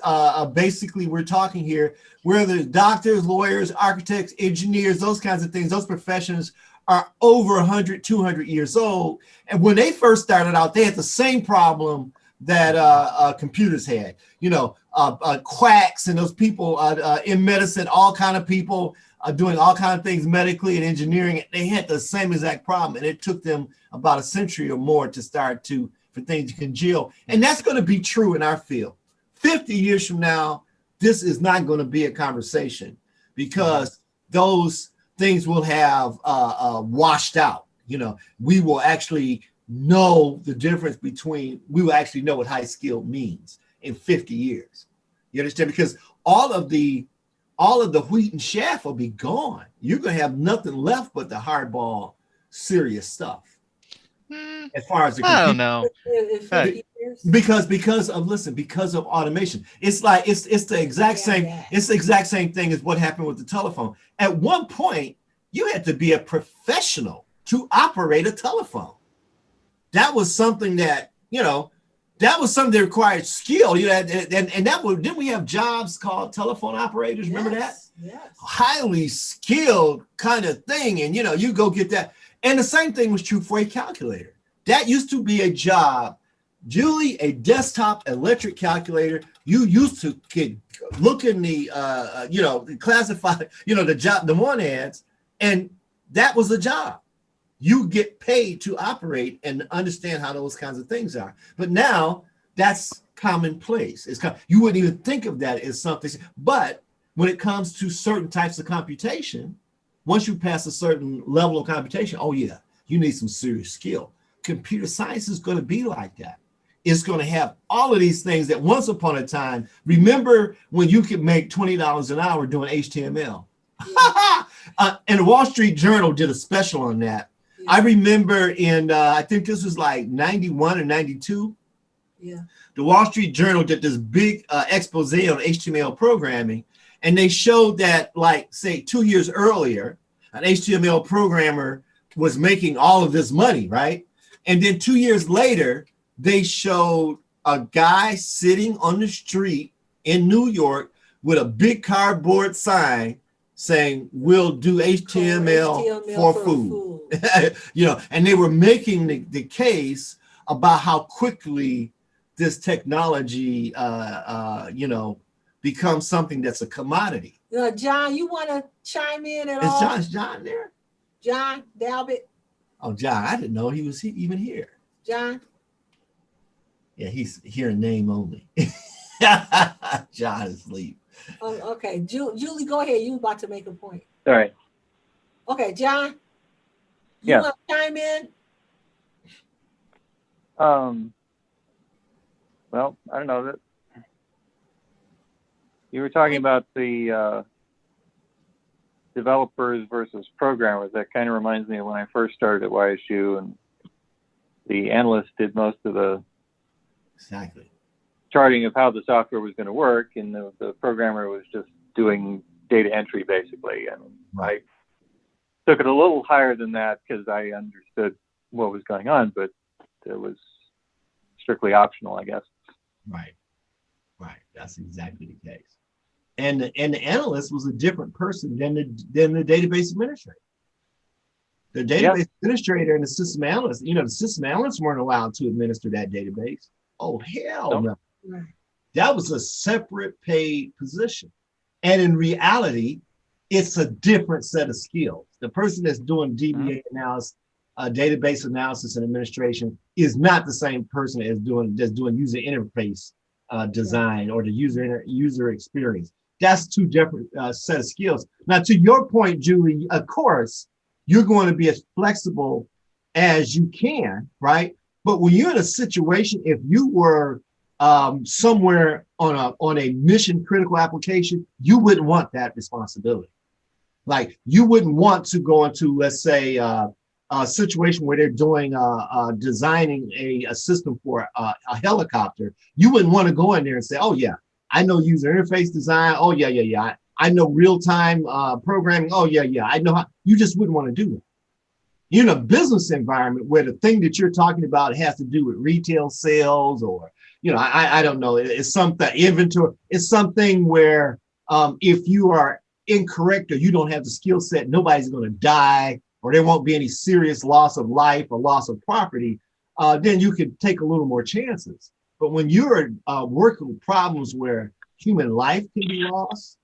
Basically, we're talking here where the doctors, lawyers, architects, engineers, those kinds of things, those professions are over 100, 200 years old. And when they first started out, they had the same problem that computers had, quacks and those people in medicine, all kind of people doing all kind of things medically and engineering. They had the same exact problem, and it took them about a century or more to start for things to congeal. And that's going to be true in our field. 50 years from now, this is not going to be a conversation because those things will have washed out. We will actually know the difference we will actually know what high skill means in 50 years. You understand? Because all of the wheat and chaff will be gone. You're going to have nothing left but the hardball serious stuff. As far as the I don't know. Because of automation. It's like it's the exact same thing as what happened with the telephone. At one point, you had to be a professional to operate a telephone. That was something that required skill. Didn't we have jobs called telephone operators? Remember that? Yes. Highly skilled kind of thing. And you go get that. And the same thing was true for a calculator. That used to be a job. Julie, a desktop electric calculator, you used to look in the classify, the one ads, and that was a job. You get paid to operate and understand how those kinds of things are. But now that's commonplace. You wouldn't even think of that as something. But when it comes to certain types of computation, once you pass a certain level of computation, oh yeah, you need some serious skill. Computer science is going to be like that. It's going to have all of these things that once upon a time, remember when you could make $20 an hour doing HTML? And the Wall Street Journal did a special on that. I remember in, I think this was like 91 or 92. Yeah. The Wall Street Journal did this big expose on HTML programming. And they showed that, like, say, 2 years earlier, an HTML programmer was making all of this money, right? And then 2 years later, they showed a guy sitting on the street in New York with a big cardboard sign saying, we'll do HTML for food. And they were making the case about how quickly this technology, becomes something that's a commodity. John, you want to chime in at all? Is John there? John Dalbit? Oh, John, I didn't know he was even here. John? Yeah, he's here in name only. John is asleep. Oh, okay. Julie, go ahead. You were about to make a point. All right. Okay, John? Yeah. You want to chime in? Well, I don't know that you were talking about the developers versus programmers. That kind of reminds me of when I first started at YSU, and the analyst did most of the charting of how the software was going to work, and the programmer was just doing data entry basically. And I took it a little higher than that because I understood what was going on, but it was strictly optional, I guess. Right. That's exactly the case. And the analyst was a different person than the database administrator. The database administrator and the system analyst, the system analysts weren't allowed to administer that database. Oh, hell no. Right. That was a separate paid position. And in reality, it's a different set of skills. The person that's doing DBA analysis, database analysis and administration is not the same person as doing user interface design or the user experience. That's two different set of skills. Now, to your point, Julie, of course, you're going to be as flexible as you can, right? But when you're in a situation, if you were somewhere on a mission critical application, you wouldn't want that responsibility. Like you wouldn't want to go into, let's say, a situation where they're doing designing a system for a helicopter. You wouldn't want to go in there and say, oh yeah, I know user interface design. Oh yeah. I know real-time programming. Oh yeah. I know how. You just wouldn't want to do that. You're in a business environment where the thing that you're talking about has to do with retail sales, or, you know, I don't know. It's something inventory. It's something where if you are incorrect or you don't have the skill set, nobody's going to die, or there won't be any serious loss of life or loss of property. Then you could take a little more chances. But when you're working with problems where human life can be lost,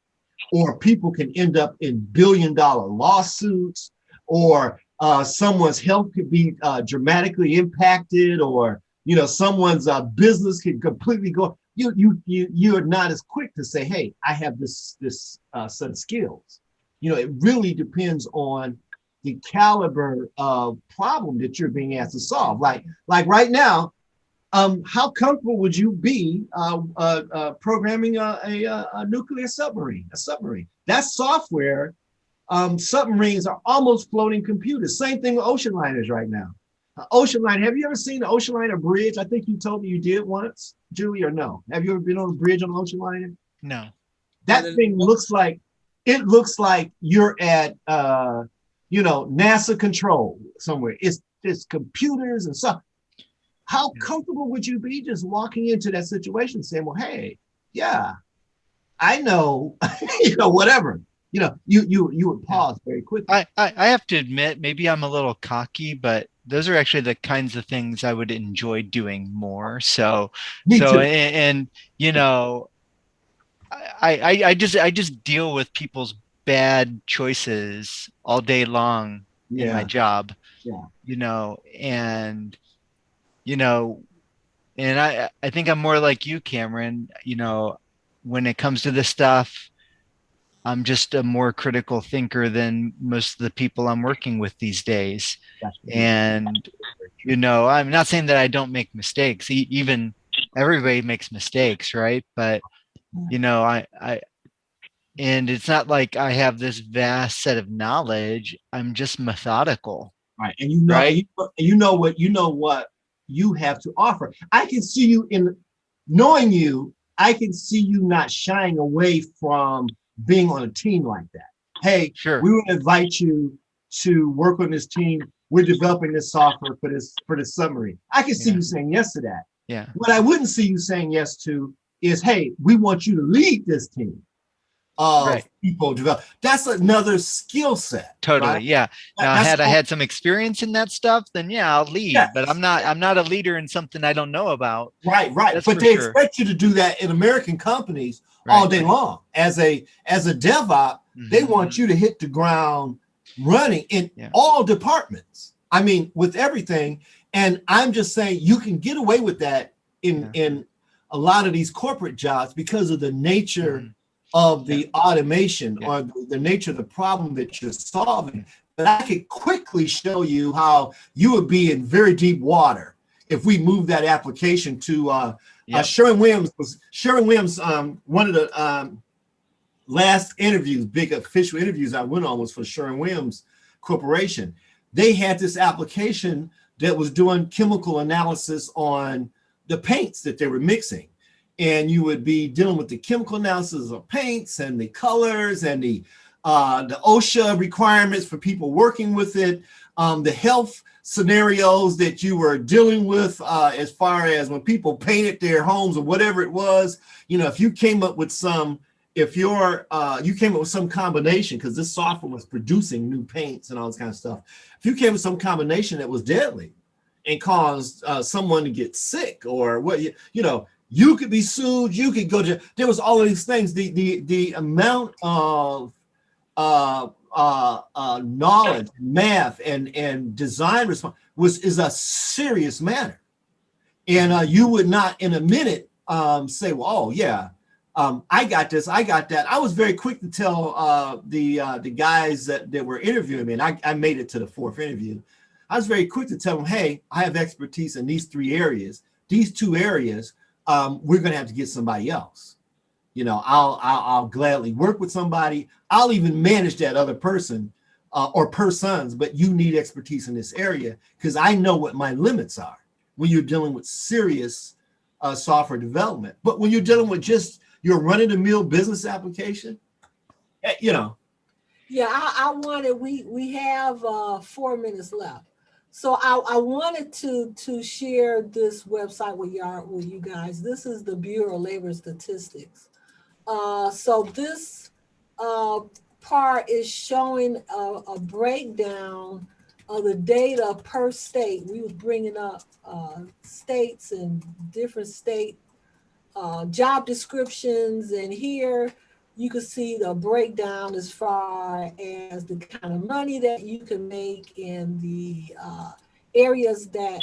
or people can end up in billion-dollar lawsuits, or someone's health could be dramatically impacted, or, you know, someone's business could completely go. You're not as quick to say, hey, I have this set of skills. You know, it really depends on the caliber of problem that you're being asked to solve. Like right now, how comfortable would you be programming a nuclear submarine? A submarine. That's software. Submarines are almost floating computers. Same thing with ocean liners right now. Ocean liner. Have you ever seen an ocean liner bridge? I think you told me you did once, Julie, or no? Have you ever been on a bridge on an ocean liner? No. That thing looks like you're at you know, NASA control somewhere. It's computers and stuff. How comfortable would you be just walking into that situation saying, well, hey, yeah, I know, you know, whatever. You know, you would pause very quickly. I have to admit, maybe I'm a little cocky, but those are actually the kinds of things I would enjoy doing more. So, Me too. and you know, I just deal with people's bad choices all day long in my job. Yeah. You know, and I think I'm more like you, Cameron. You know, when it comes to this stuff, I'm just a more critical thinker than most of the people I'm working with these days. And, you know, I'm not saying that I don't make mistakes. Even everybody makes mistakes, right? But, you know, and it's not like I have this vast set of knowledge. I'm just methodical. Right. And you know, right? you know what you have to offer. I can see you knowing you, I can see you not shying away from being on a team like that. Hey, sure, we would invite you to work on this team. We're developing this software for this submarine. I can see you saying yes to that. Yeah. What I wouldn't see you saying yes to is, hey, we want you to lead this team of people develop. That's another skill set. Totally. Right? Yeah. Now, I had some experience in that stuff, then yeah, I'll lead. Yes. But I'm not a leader in something I don't know about. Right. But they expect you to do that in American companies all day long. As a DevOps, they want you to hit the ground running in all departments. I mean, with everything. And I'm just saying you can get away with that in a lot of these corporate jobs because of the nature of the automation or the nature of the problem that you're solving. But I could quickly show you how you would be in very deep water if we move that application to Sherwin-Williams. One of the last interviews, big official interviews I went on was for Sherwin-Williams Corporation. They had this application that was doing chemical analysis on the paints that they were mixing. And you would be dealing with the chemical analysis of paints and the colors and the OSHA requirements for people working with it, the health scenarios that you were dealing with as far as when people painted their homes or whatever it was. You know, if you came up with some, you came up with some combination, because this software was producing new paints and all this kind of stuff. If you came with some combination that was deadly and caused someone to get sick or what, you know, you could be sued. You could go to. There was all of these things. The amount of knowledge, math, and design response is a serious matter. And you would not in a minute say, "Well, oh yeah, I got this. I got that." I was very quick to tell the guys that were interviewing me, and I made it to the fourth interview. I was very quick to tell them, hey, I have expertise in these 3 areas. These 2 areas, we're going to have to get somebody else. You know, I'll gladly work with somebody. I'll even manage that other person or persons, but you need expertise in this area because I know what my limits are when you're dealing with serious software development. But when you're dealing with just your run-of-the-mill business application, you know. Yeah, I wanted, we have 4 minutes left. So I wanted to share this website with you guys. This is the Bureau of Labor Statistics. So this part is showing a breakdown of the data per state. We were bringing up states and different state job descriptions, and here you can see the breakdown as far as the kind of money that you can make in the areas that,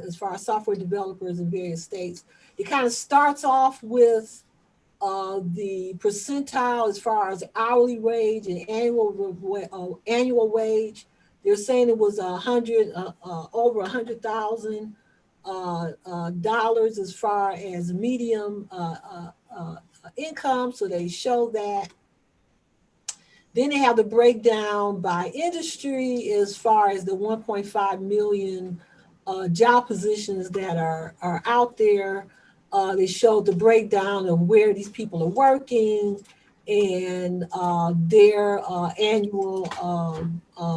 as far as software developers in various states. It kind of starts off with the percentile as far as hourly wage and annual wage. They're saying it was over $100,000 as far as medium income. So they show that. Then they have the breakdown by industry as far as the 1.5 million job positions that are out there. They showed the breakdown of where these people are working and their annual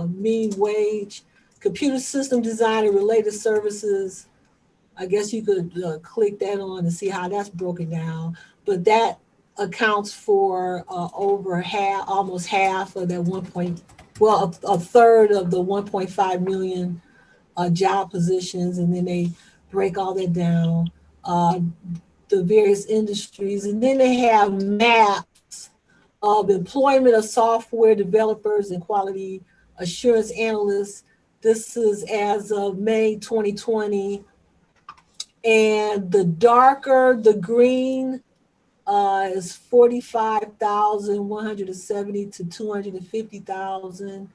mean wage. Computer system design and related services, I guess you could click that on and see how that's broken down. But that accounts for over half, almost half of that a third of the 1.5 million job positions. And then they break all that down, the various industries. And then they have maps of employment of software developers and quality assurance analysts. This is as of May 2020. And the darker the green is 45,170 to 250,000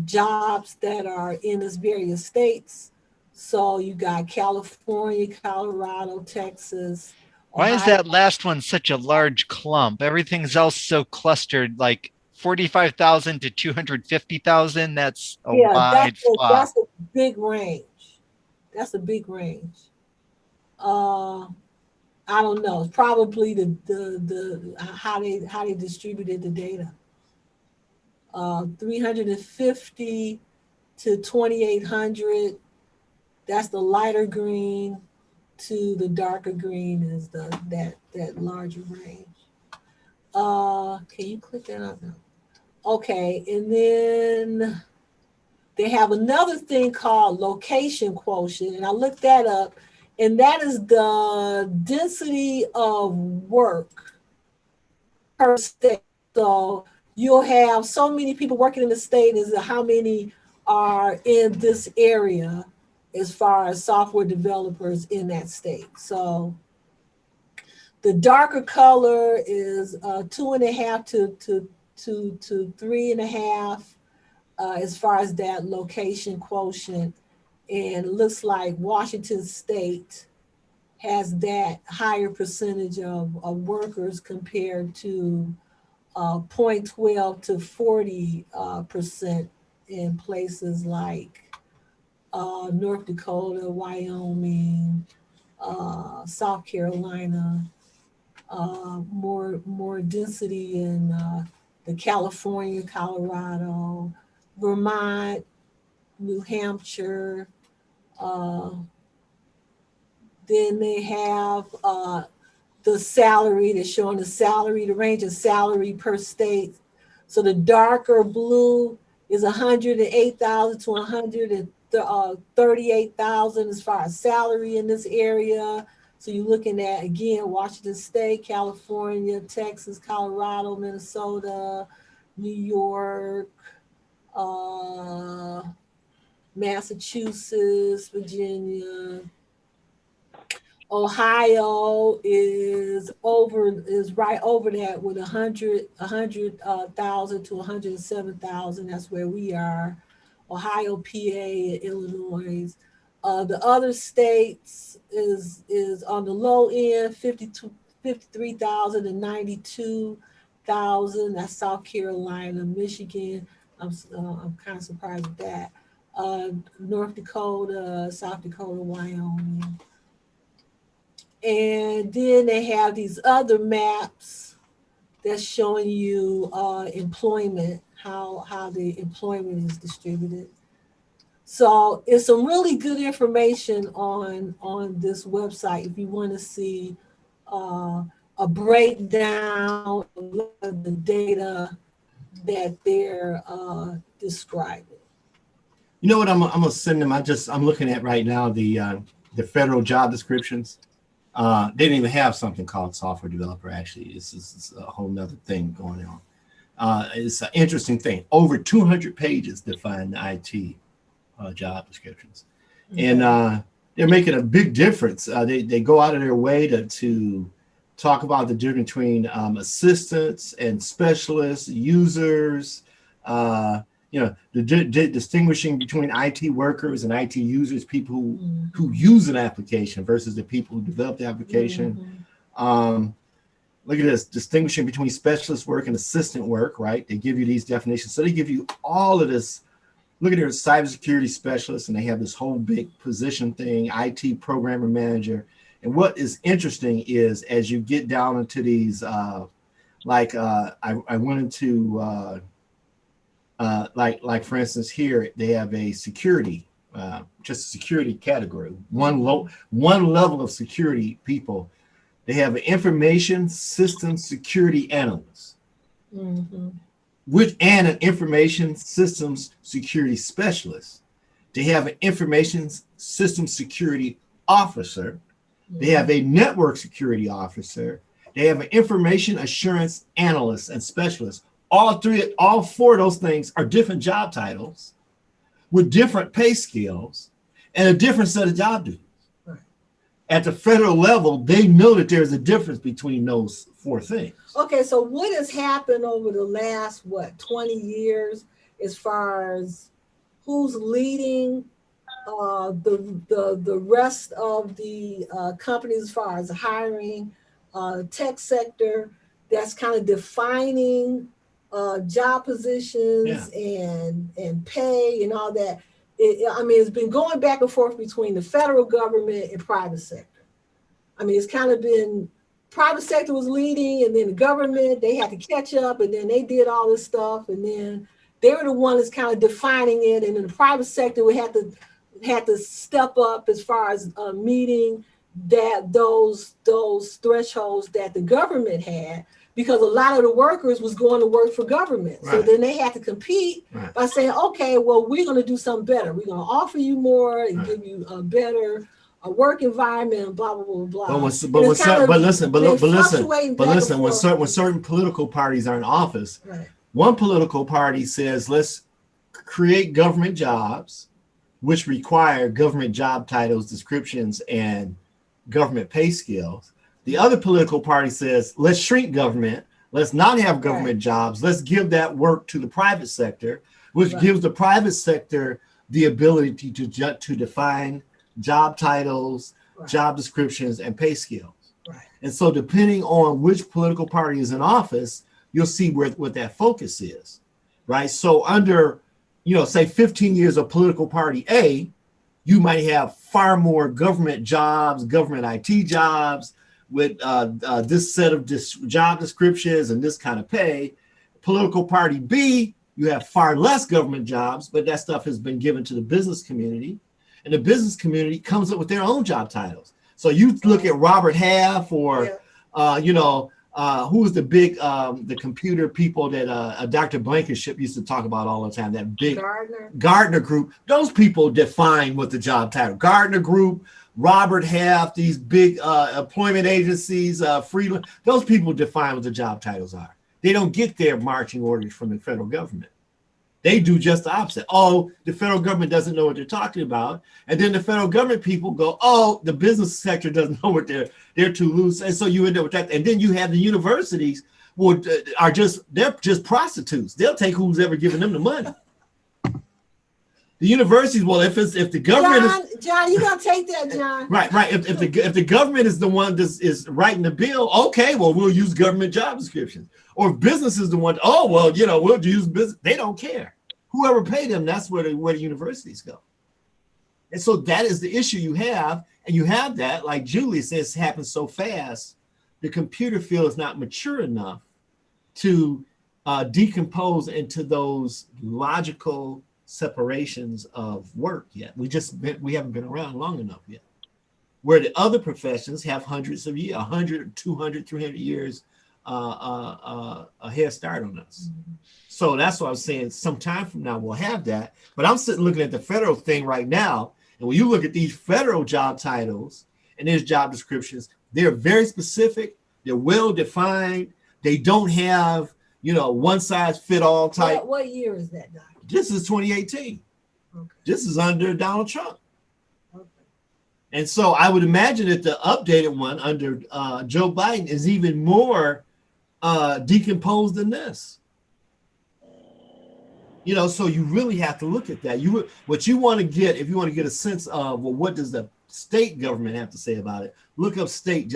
jobs that are in its various states. So you got California, Colorado, Texas. Why is that last one such a large clump? Everything's else so clustered, like 45,000 to 250,000. That's a wide spot. That's a big range. That's a big range. I don't know. It's probably the how they distributed the data. 350 to 2,800. That's the lighter green. To the darker green is that larger range. Can you click that up now? Okay, and then they have another thing called location quotient, and I looked that up, and that is the density of work per state. So you'll have so many people working in the state as to how many are in this area as far as software developers in that state. So the darker color is 2.5 to 3.5 as far as that location quotient. And it looks like Washington State has that higher percentage of workers compared to 0.12 to 40% in places like North Dakota, Wyoming, South Carolina, more density in the California, Colorado, Vermont, New Hampshire. Then they have the salary, they're showing the range of salary per state. So the darker blue is 108,000 to 138,000 as far as salary in this area. So you're looking at, again, Washington State, California, Texas, Colorado, Minnesota, New York, Massachusetts, Virginia. Ohio is right over that with 100,000 to 107,000. That's where we are. Ohio, PA, and Illinois. The other states is on the low end, 53,000 and 92,000. That's South Carolina, Michigan. I'm kind of surprised at that. North Dakota, South Dakota, Wyoming. And then they have these other maps that's showing you employment, how the employment is distributed. So it's some really good information on this website if you want to see a breakdown of the data that they're describing. You know what? I'm gonna send them. I'm looking at right now the federal job descriptions. They didn't even have something called software developer. Actually, this is a whole nother thing going on. It's an interesting thing. Over 200 pages define the IT job descriptions, and they're making a big difference. They go out of their way to talk about the difference between assistants and specialists, users. The distinguishing between IT workers and IT users, people who use an application versus the people who develop the application. Look at this, distinguishing between specialist work and assistant work, right? They give you these definitions. So they give you all of this. Look at their cybersecurity specialists, and they have this whole big position thing, IT programmer manager. And what is interesting is as you get down into these, I went into, like for instance, here they have a security, just a security category, one level of security people. They have an information system security analyst, and an information systems security specialist. They have an information systems security officer. They have a network security officer. They have an information assurance analyst and specialist. All four of those things are different job titles with different pay scales and a different set of job duties. Right. At the federal level, they know that there's a difference between those four things. Okay, so what has happened over the last, 20 years as far as who's leading the rest of the companies as far as hiring, tech sector that's kind of defining job positions and pay and all that. It's been going back and forth between the federal government and private sector. It's kind of been private sector was leading, and then the government, they had to catch up, and then they did all this stuff, and then they were the one that's kind of defining it, and then the private sector we had to step up as far as meeting those thresholds that the government had, because a lot of the workers was going to work for government. Right. So then they had to compete by saying, okay, well, we're going to do something better. We're going to offer you more and give you a better work environment, blah, blah, blah, blah. But listen, when certain political parties are in office, one political party says, let's create government jobs, which require government job titles, descriptions, and government pay scales. The other political party says, let's shrink government. Let's not have government jobs. Let's give that work to the private sector, which gives the private sector the ability to define job titles, job descriptions, and pay scales. Right. And so depending on which political party is in office, you'll see what that focus is, right? So under, say 15 years of political party A, you might have far more government jobs, government IT jobs with this set of job descriptions and this kind of pay. Political party B, you have far less government jobs, but that stuff has been given to the business community. And the business community comes up with their own job titles. So you look at Robert Half or, who's the big, the computer people that Dr. Blankenship used to talk about all the time, that big Gardner Group. Those people define what the job title. Gardner Group, Robert Half, these big employment agencies, Freeland, those people define what the job titles are. They don't get their marching orders from the federal government. They do just the opposite. Oh, the federal government doesn't know what they're talking about. And then the federal government people go, oh, the business sector doesn't know what they're too loose. And so you end up with that. And then you have the universities they're just prostitutes. They'll take who's ever giving them the money. The universities, well, if the government John, you gonna take that, John? Right. If the government is the one that is writing the bill, okay, well, we'll use government job descriptions. Or if business is the one, oh, well, we'll use business. They don't care. Whoever paid them, that's where the universities go. And so that is the issue you have. And you have that, like Julie says, happens so fast. The computer field is not mature enough to decompose into those logical separations of work yet. We haven't been around long enough yet. Where the other professions have hundreds of years, 100, 200, 300 years a head start on us. So that's what I was saying. Some time from now we'll have that. But I'm sitting looking at the federal thing right now. And when you look at these federal job titles and there's job descriptions, they're very specific. They're well defined. They don't have, one size fit all type. What year is that, Doc? This is 2018. Okay. This is under Donald Trump. Okay. And so I would imagine that the updated one under Joe Biden is even more decomposed than this. So you really have to look at that. What you want to get, if you want to get a sense of, well, what does the state government have to say about it? Look up state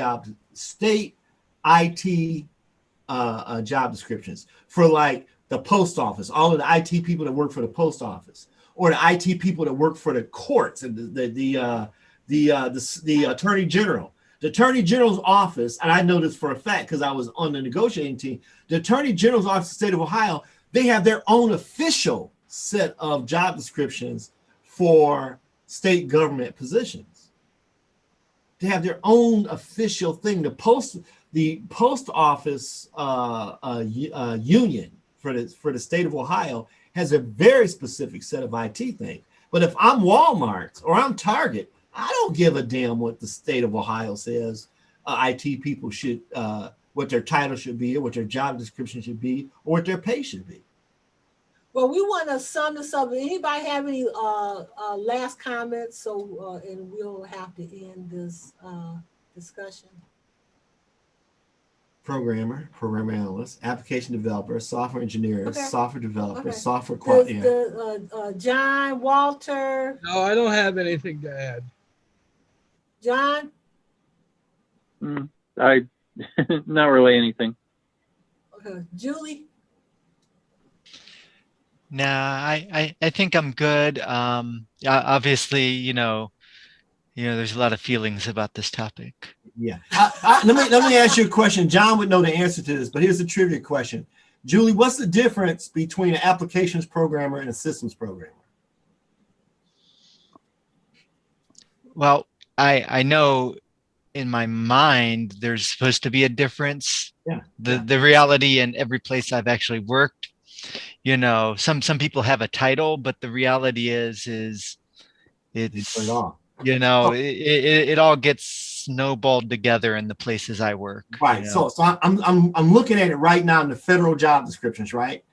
IT job descriptions for like the post office, all of the IT people that work for the post office, or the IT people that work for the courts and the attorney general. The attorney general's office, and I know this for a fact because I was on the negotiating team. The attorney general's office of the state of Ohio, they have their own official set of job descriptions for state government positions. They have their own official thing. The post office union for the state of Ohio has a very specific set of IT things. But if I'm Walmart or I'm Target, I don't give a damn what the state of Ohio says IT people should, what their title should be, or what their job description should be, or what their pay should be. Well, we want to sum this up. Anybody have any last comments? So, and we'll have to end this discussion. Programmer analyst, application developer, software engineer, Okay. software developer, Okay. software John, Walter, No, I don't have anything to add. John? I not really anything. Okay. Julie? Nah, I think I'm good. Obviously, there's a lot of feelings about this topic. Yeah. Let me ask you a question. John would know the answer to this, but here's a trivia question. Julie, what's the difference between an applications programmer and a systems programmer? Well, I know in my mind there's supposed to be a difference. Yeah. The reality in every place I've actually worked, some people have a title, but the reality is it's it all gets snowballed together in the places I work. Right. So I'm looking at it right now in the federal job descriptions, right?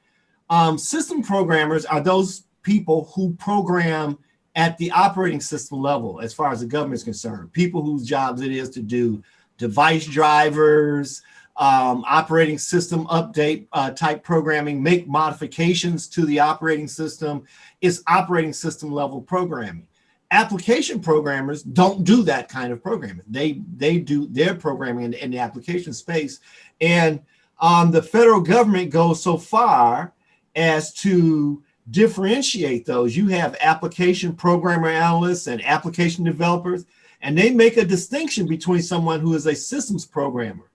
System programmers are those people who program at the operating system level as far as the government is concerned. People whose jobs it is to do device drivers, operating system update type programming, make modifications to the operating system. It's operating system level programming. Application programmers don't do that kind of programming. They do their programming in the application space. And the federal government goes so far as to differentiate those. You have application programmer analysts and application developers, and they make a distinction between someone who is a systems programmer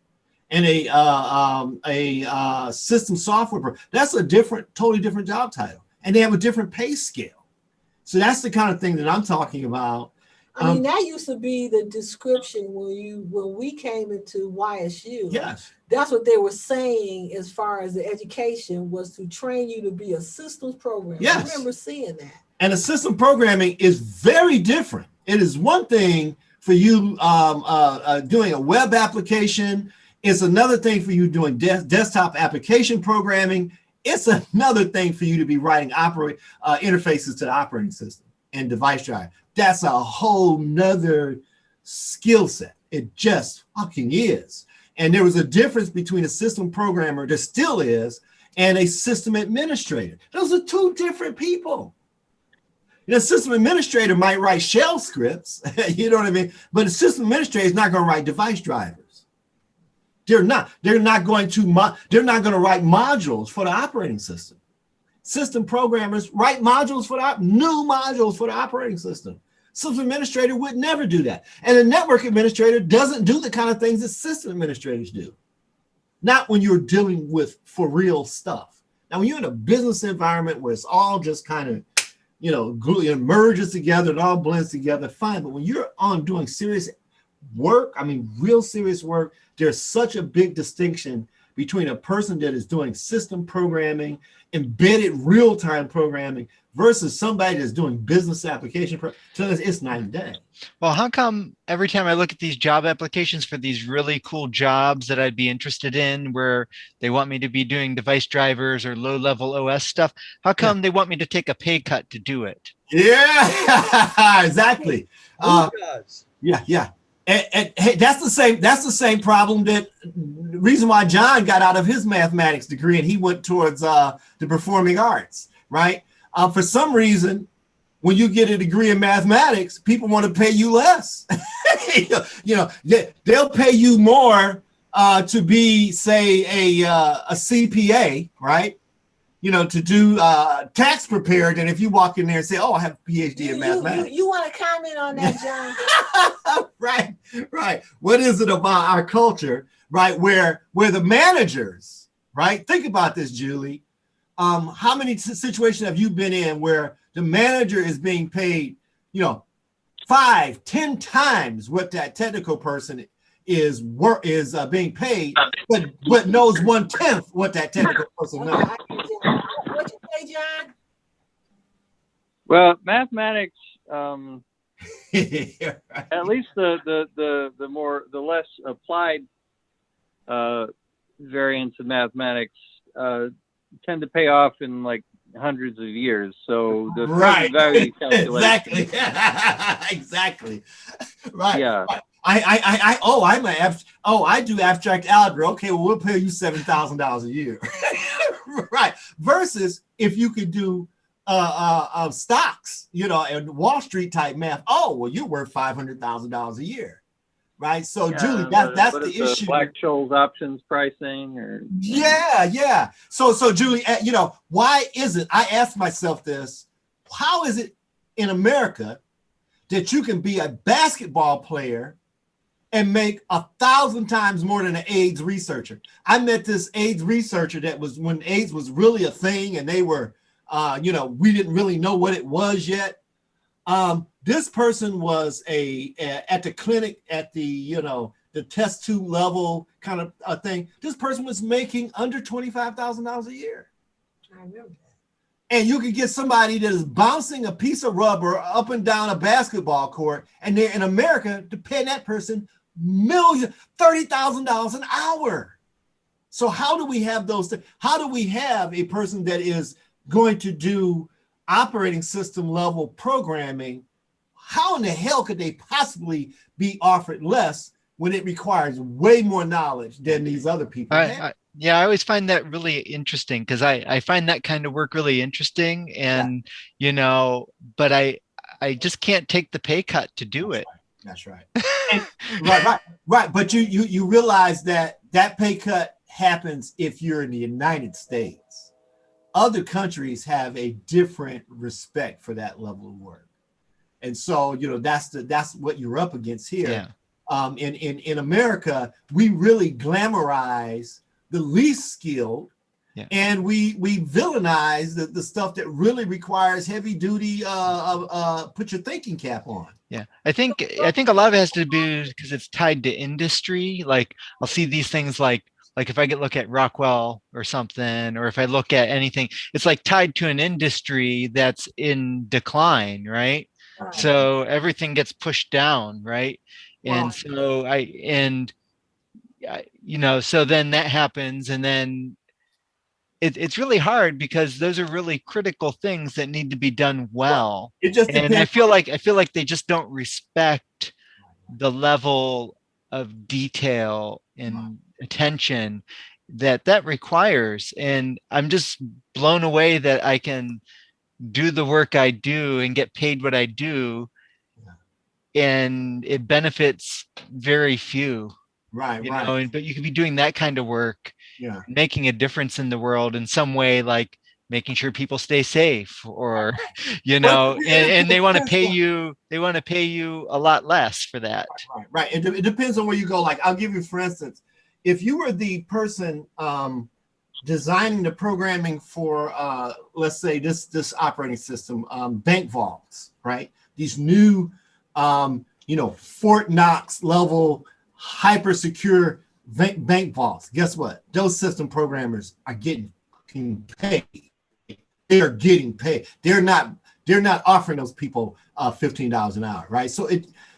and a system software. That's a totally different job title. And they have a different pay scale. So that's the kind of thing that I'm talking about. I mean, that used to be the description when we came into YSU. Yes. That's what they were saying as far as the education was to train you to be a systems programmer. Yes. I remember seeing that. And a system programming is very different. It is one thing for you doing a web application. It's another thing for you doing desktop application programming. It's another thing for you to be writing interfaces to the operating system and device drive. That's a whole nother skill set. It just fucking is. And there was a difference between a system programmer, there still is, and a system administrator. Those are two different people. You know, system administrator might write shell scripts, you know what I mean? But a system administrator is not going to write device drivers. They're not going to write modules for the operating system. System programmers write modules for new modules for the operating system. System administrator would never do that. And a network administrator doesn't do the kind of things that system administrators do. Not when you're dealing with for real stuff. Now, when you're in a business environment where it's all just kind of, you know, it merges together, it all blends together, fine. But when you're on doing serious work, I mean, real serious work, there's such a big distinction between a person that is doing system programming, embedded real-time programming, versus somebody that's doing business application. So it's night and day. Well, how come every time I look at these job applications for these really cool jobs that I'd be interested in, where they want me to be doing device drivers or low-level OS stuff, how come they want me to take a pay cut to do it? Yeah, exactly. Who does? Yeah. And hey, that's the same problem that the reason why John got out of his mathematics degree and he went towards the performing arts, right? For some reason, when you get a degree in mathematics, people want to pay you less. You know, they'll pay you more to be, say, a CPA, right? You know, to do tax prepared than if you walk in there and say, "Oh, I have a PhD in mathematics." You want to comment on that, John? Right. What is it about our culture, right? Where the managers, right? Think about this, Julie. How many situations have you been in where the manager is being paid, you know, 5-10 times what that technical person is being paid, but knows 1/10 what that technical person knows? What you say, John? Well, mathematics, at least the less applied variants of mathematics tend to pay off in like hundreds of years. So the present value calculation. Exactly. Right. Yeah. Right. I do abstract algebra. Okay, well, we'll pay you $7,000 a year. Right. Versus if you could do stocks, you know, and Wall Street type math. Oh, well, you're worth $500,000 a year. Right. So, yeah, Julie, that's the issue. Black-Scholes options pricing, or yeah. So Julie, you know, why is it? I asked myself this: how is it in America that you can be a basketball player and make 1,000 times more than an AIDS researcher? I met this AIDS researcher that was when AIDS was really a thing, and they were, you know, we didn't really know what it was yet. This person was at the clinic at the, you know, the test tube level kind of a thing. This person was making under $25,000 a year. I remember that. And you could get somebody that is bouncing a piece of rubber up and down a basketball court, and they're in America to pay that person $30,000 an hour. So how do we have those? How do we have a person that is going to do operating system level programming? How in the hell could they possibly be offered less when it requires way more knowledge than these other people have? Yeah, I always find that really interesting because I find that kind of work really interesting, and you know, but I just can't take the pay cut to do it. That's right. Right. But you realize that pay cut happens if you're in the United States. Other countries have a different respect for that level of work. And so, you know, that's what you're up against here. Yeah. In America, we really glamorize the least skilled, and we villainize the stuff that really requires heavy duty, put your thinking cap on. Yeah, I think a lot of it has to do because it's tied to industry. Like I'll see these things like if I look at Rockwell or something, or if I look at anything, it's like tied to an industry that's in decline, right? So everything gets pushed down, right? And so you know, so then that happens, and then it's really hard because those are really critical things that need to be done well. It just and I feel like they just don't respect the level of detail and attention that requires. And I'm just blown away that I can do the work I do and get paid what I do, and it benefits very few. Right, You right. know, but you could be doing that kind of work, Yeah. making a difference in the world in some way, like making sure people stay safe, or you know, and they want to pay you, a lot less for that. Right. It depends on where you go. Like, I'll give you, for instance, if you were the person designing the programming for let's say this operating system, bank vaults, right? These new Fort Knox level hyper secure bank vaults. Guess what? Those system programmers are getting paid. They're getting paid. They're not offering those people $15 an hour, right? So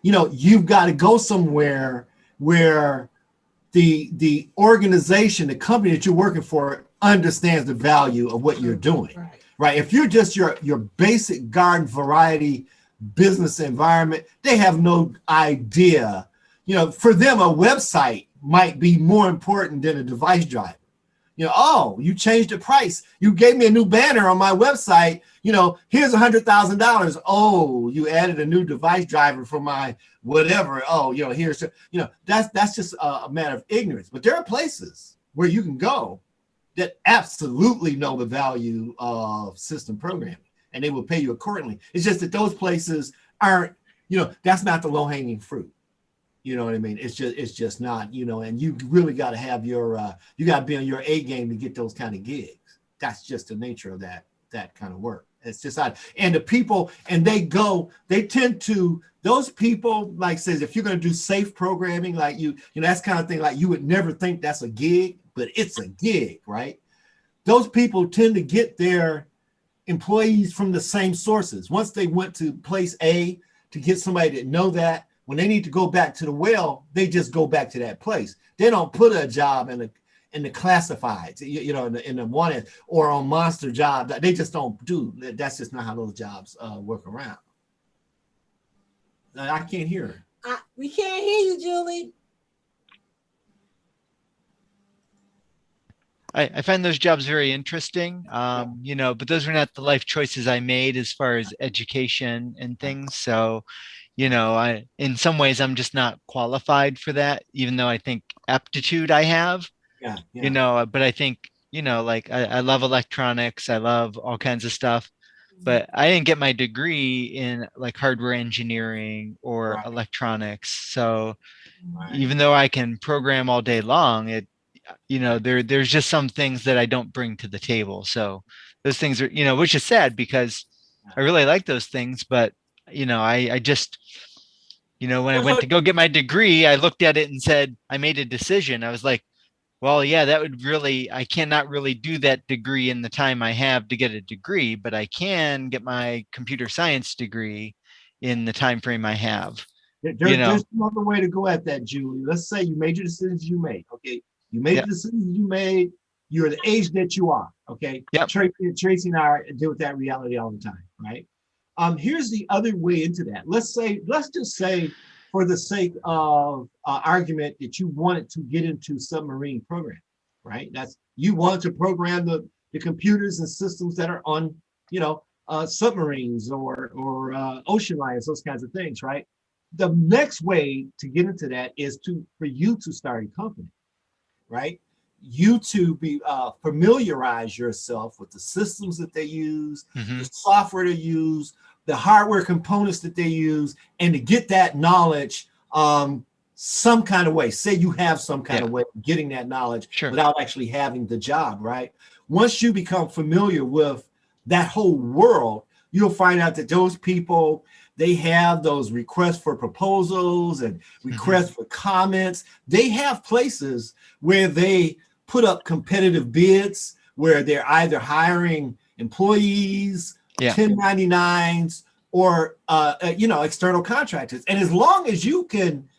you've got to go somewhere where the organization, the company that you're working for, understands the value of what you're doing, right? If you're just your basic garden variety business environment, they have no idea. For them, a website might be more important than a device driver. Oh, you changed the price. You gave me a new banner on my website. Here's $100,000. Oh, you added a new device driver for my whatever. Oh, here's, that's just a matter of ignorance. But there are places where you can go that absolutely know the value of system programming, and they will pay you accordingly. It's just that those places aren't, that's not the low-hanging fruit. You know what I mean? It's just not, and you really got to have you got to be on your A game to get those kind of gigs. That's just the nature of that kind of work. It's just odd. And the people, and they tend to, those people, like says, if you're going to do safe programming, like that's kind of thing, like you would never think that's a gig, but it's a gig, right? Those people tend to get their employees from the same sources. Once they went to place A to get somebody to know that, when they need to go back to the well, they just go back to that place. They don't put a job in the classifieds, in the wanted or on monster job. They just don't do. That's just not how those jobs work around. I can't hear her. We can't hear you, Julie. I find those jobs very interesting, but those were not the life choices I made as far as education and things. So, in some ways, I'm just not qualified for that, even though I think aptitude I have. But I think, like I love electronics. I love all kinds of stuff, but I didn't get my degree in like hardware engineering or electronics. So even though I can program all day long, there's just some things that I don't bring to the table. So those things are, which is sad because I really like those things, but I just, when I went to go get my degree, I looked at it and said, I made a decision. I was like, well, yeah, I cannot really do that degree in the time I have to get a degree, but I can get my computer science degree in the time frame I have. There's another way to go at that, Julie. Let's say you made your decisions you made. Okay. You made the decisions you made. You're the age that you are. Okay. Yep. Tracy and I deal with that reality all the time, right? Here's the other way into that. Let's just say, for the sake of argument, that you wanted to get into submarine programming, right? You want to program the computers and systems that are on, submarines or ocean liners, those kinds of things, right? The next way to get into that is for you to start a company, right? You to be familiarize yourself with the systems that they use, the software they use, the hardware components that they use, and to get that knowledge some kind of way. Say you have some kind of way of getting that knowledge without actually having the job, right? Once you become familiar with that whole world, you'll find out that those people, they have those requests for proposals and requests for comments. They have places where they put up competitive bids, where they're either hiring employees, 1099s, or external contractors. And as long as you can,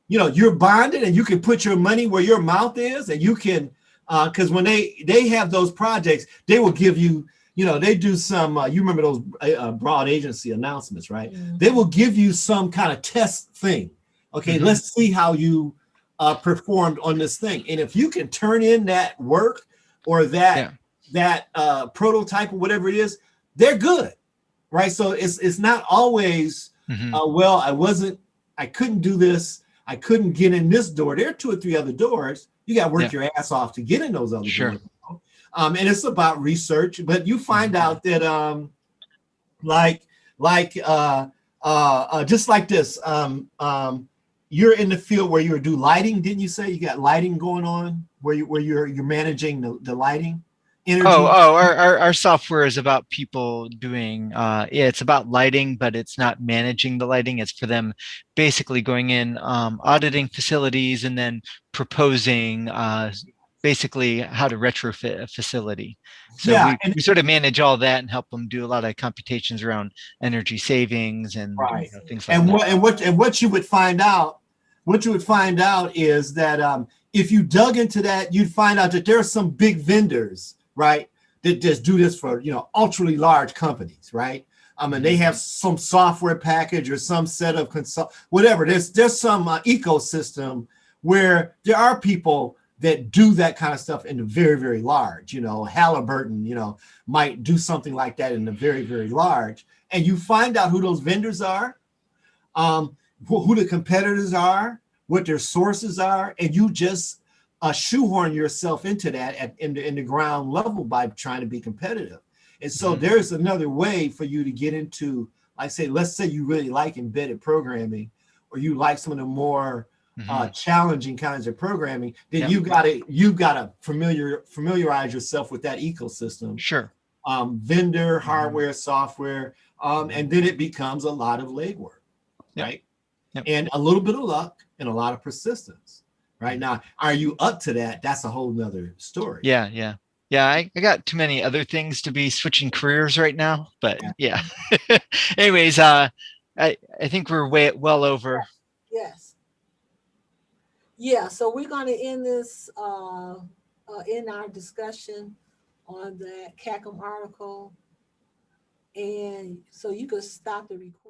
you're bonded and you can put your money where your mouth is, and you can, because when they have those projects, they will give you, they do some, you remember those broad agency announcements, right? They will give you some kind of test thing. Okay, let's see how you performed on this thing. And if you can turn in that work or that that prototype or whatever it is, they're good, right? So it's not always well, I couldn't do this, I couldn't get in this door. There are 2 or 3 other doors. You got to work your ass off to get in those other doors. And it's about research, but you find out that just like this, you're in the field where you do lighting, didn't you say? You got lighting going on where you're managing the lighting, energy? Our software is about people doing it's about lighting, but it's not managing the lighting. It's for them basically going in, auditing facilities and then proposing basically how to retrofit a facility. So we sort of manage all that and help them do a lot of computations around energy savings and things like that. And what you would find out is that if you dug into that, you'd find out that there are some big vendors, right, that just do this for, ultra large companies, right? And they have some software package or some set of whatever. There's some ecosystem where there are people that do that kind of stuff in the very, very large. Halliburton, might do something like that in the very, very large. And you find out who those vendors are, who the competitors are, what their sources are, and you just shoehorn yourself into that in the ground level by trying to be competitive. And so there's another way for you to get into, let's say you really like embedded programming, or you like some of the more challenging kinds of programming, then you've got to familiarize yourself with that ecosystem. Sure. Vendor, hardware, software, and then it becomes a lot of legwork, right? Yep. And a little bit of luck and a lot of persistence. Right now, are you up to that? That's a whole nother story. Yeah. I got too many other things to be switching careers right now, but yeah. Anyways, I think we're well over. Yes. Yeah, so we're going to end this in our discussion on the CACM article, and so you could stop the recording.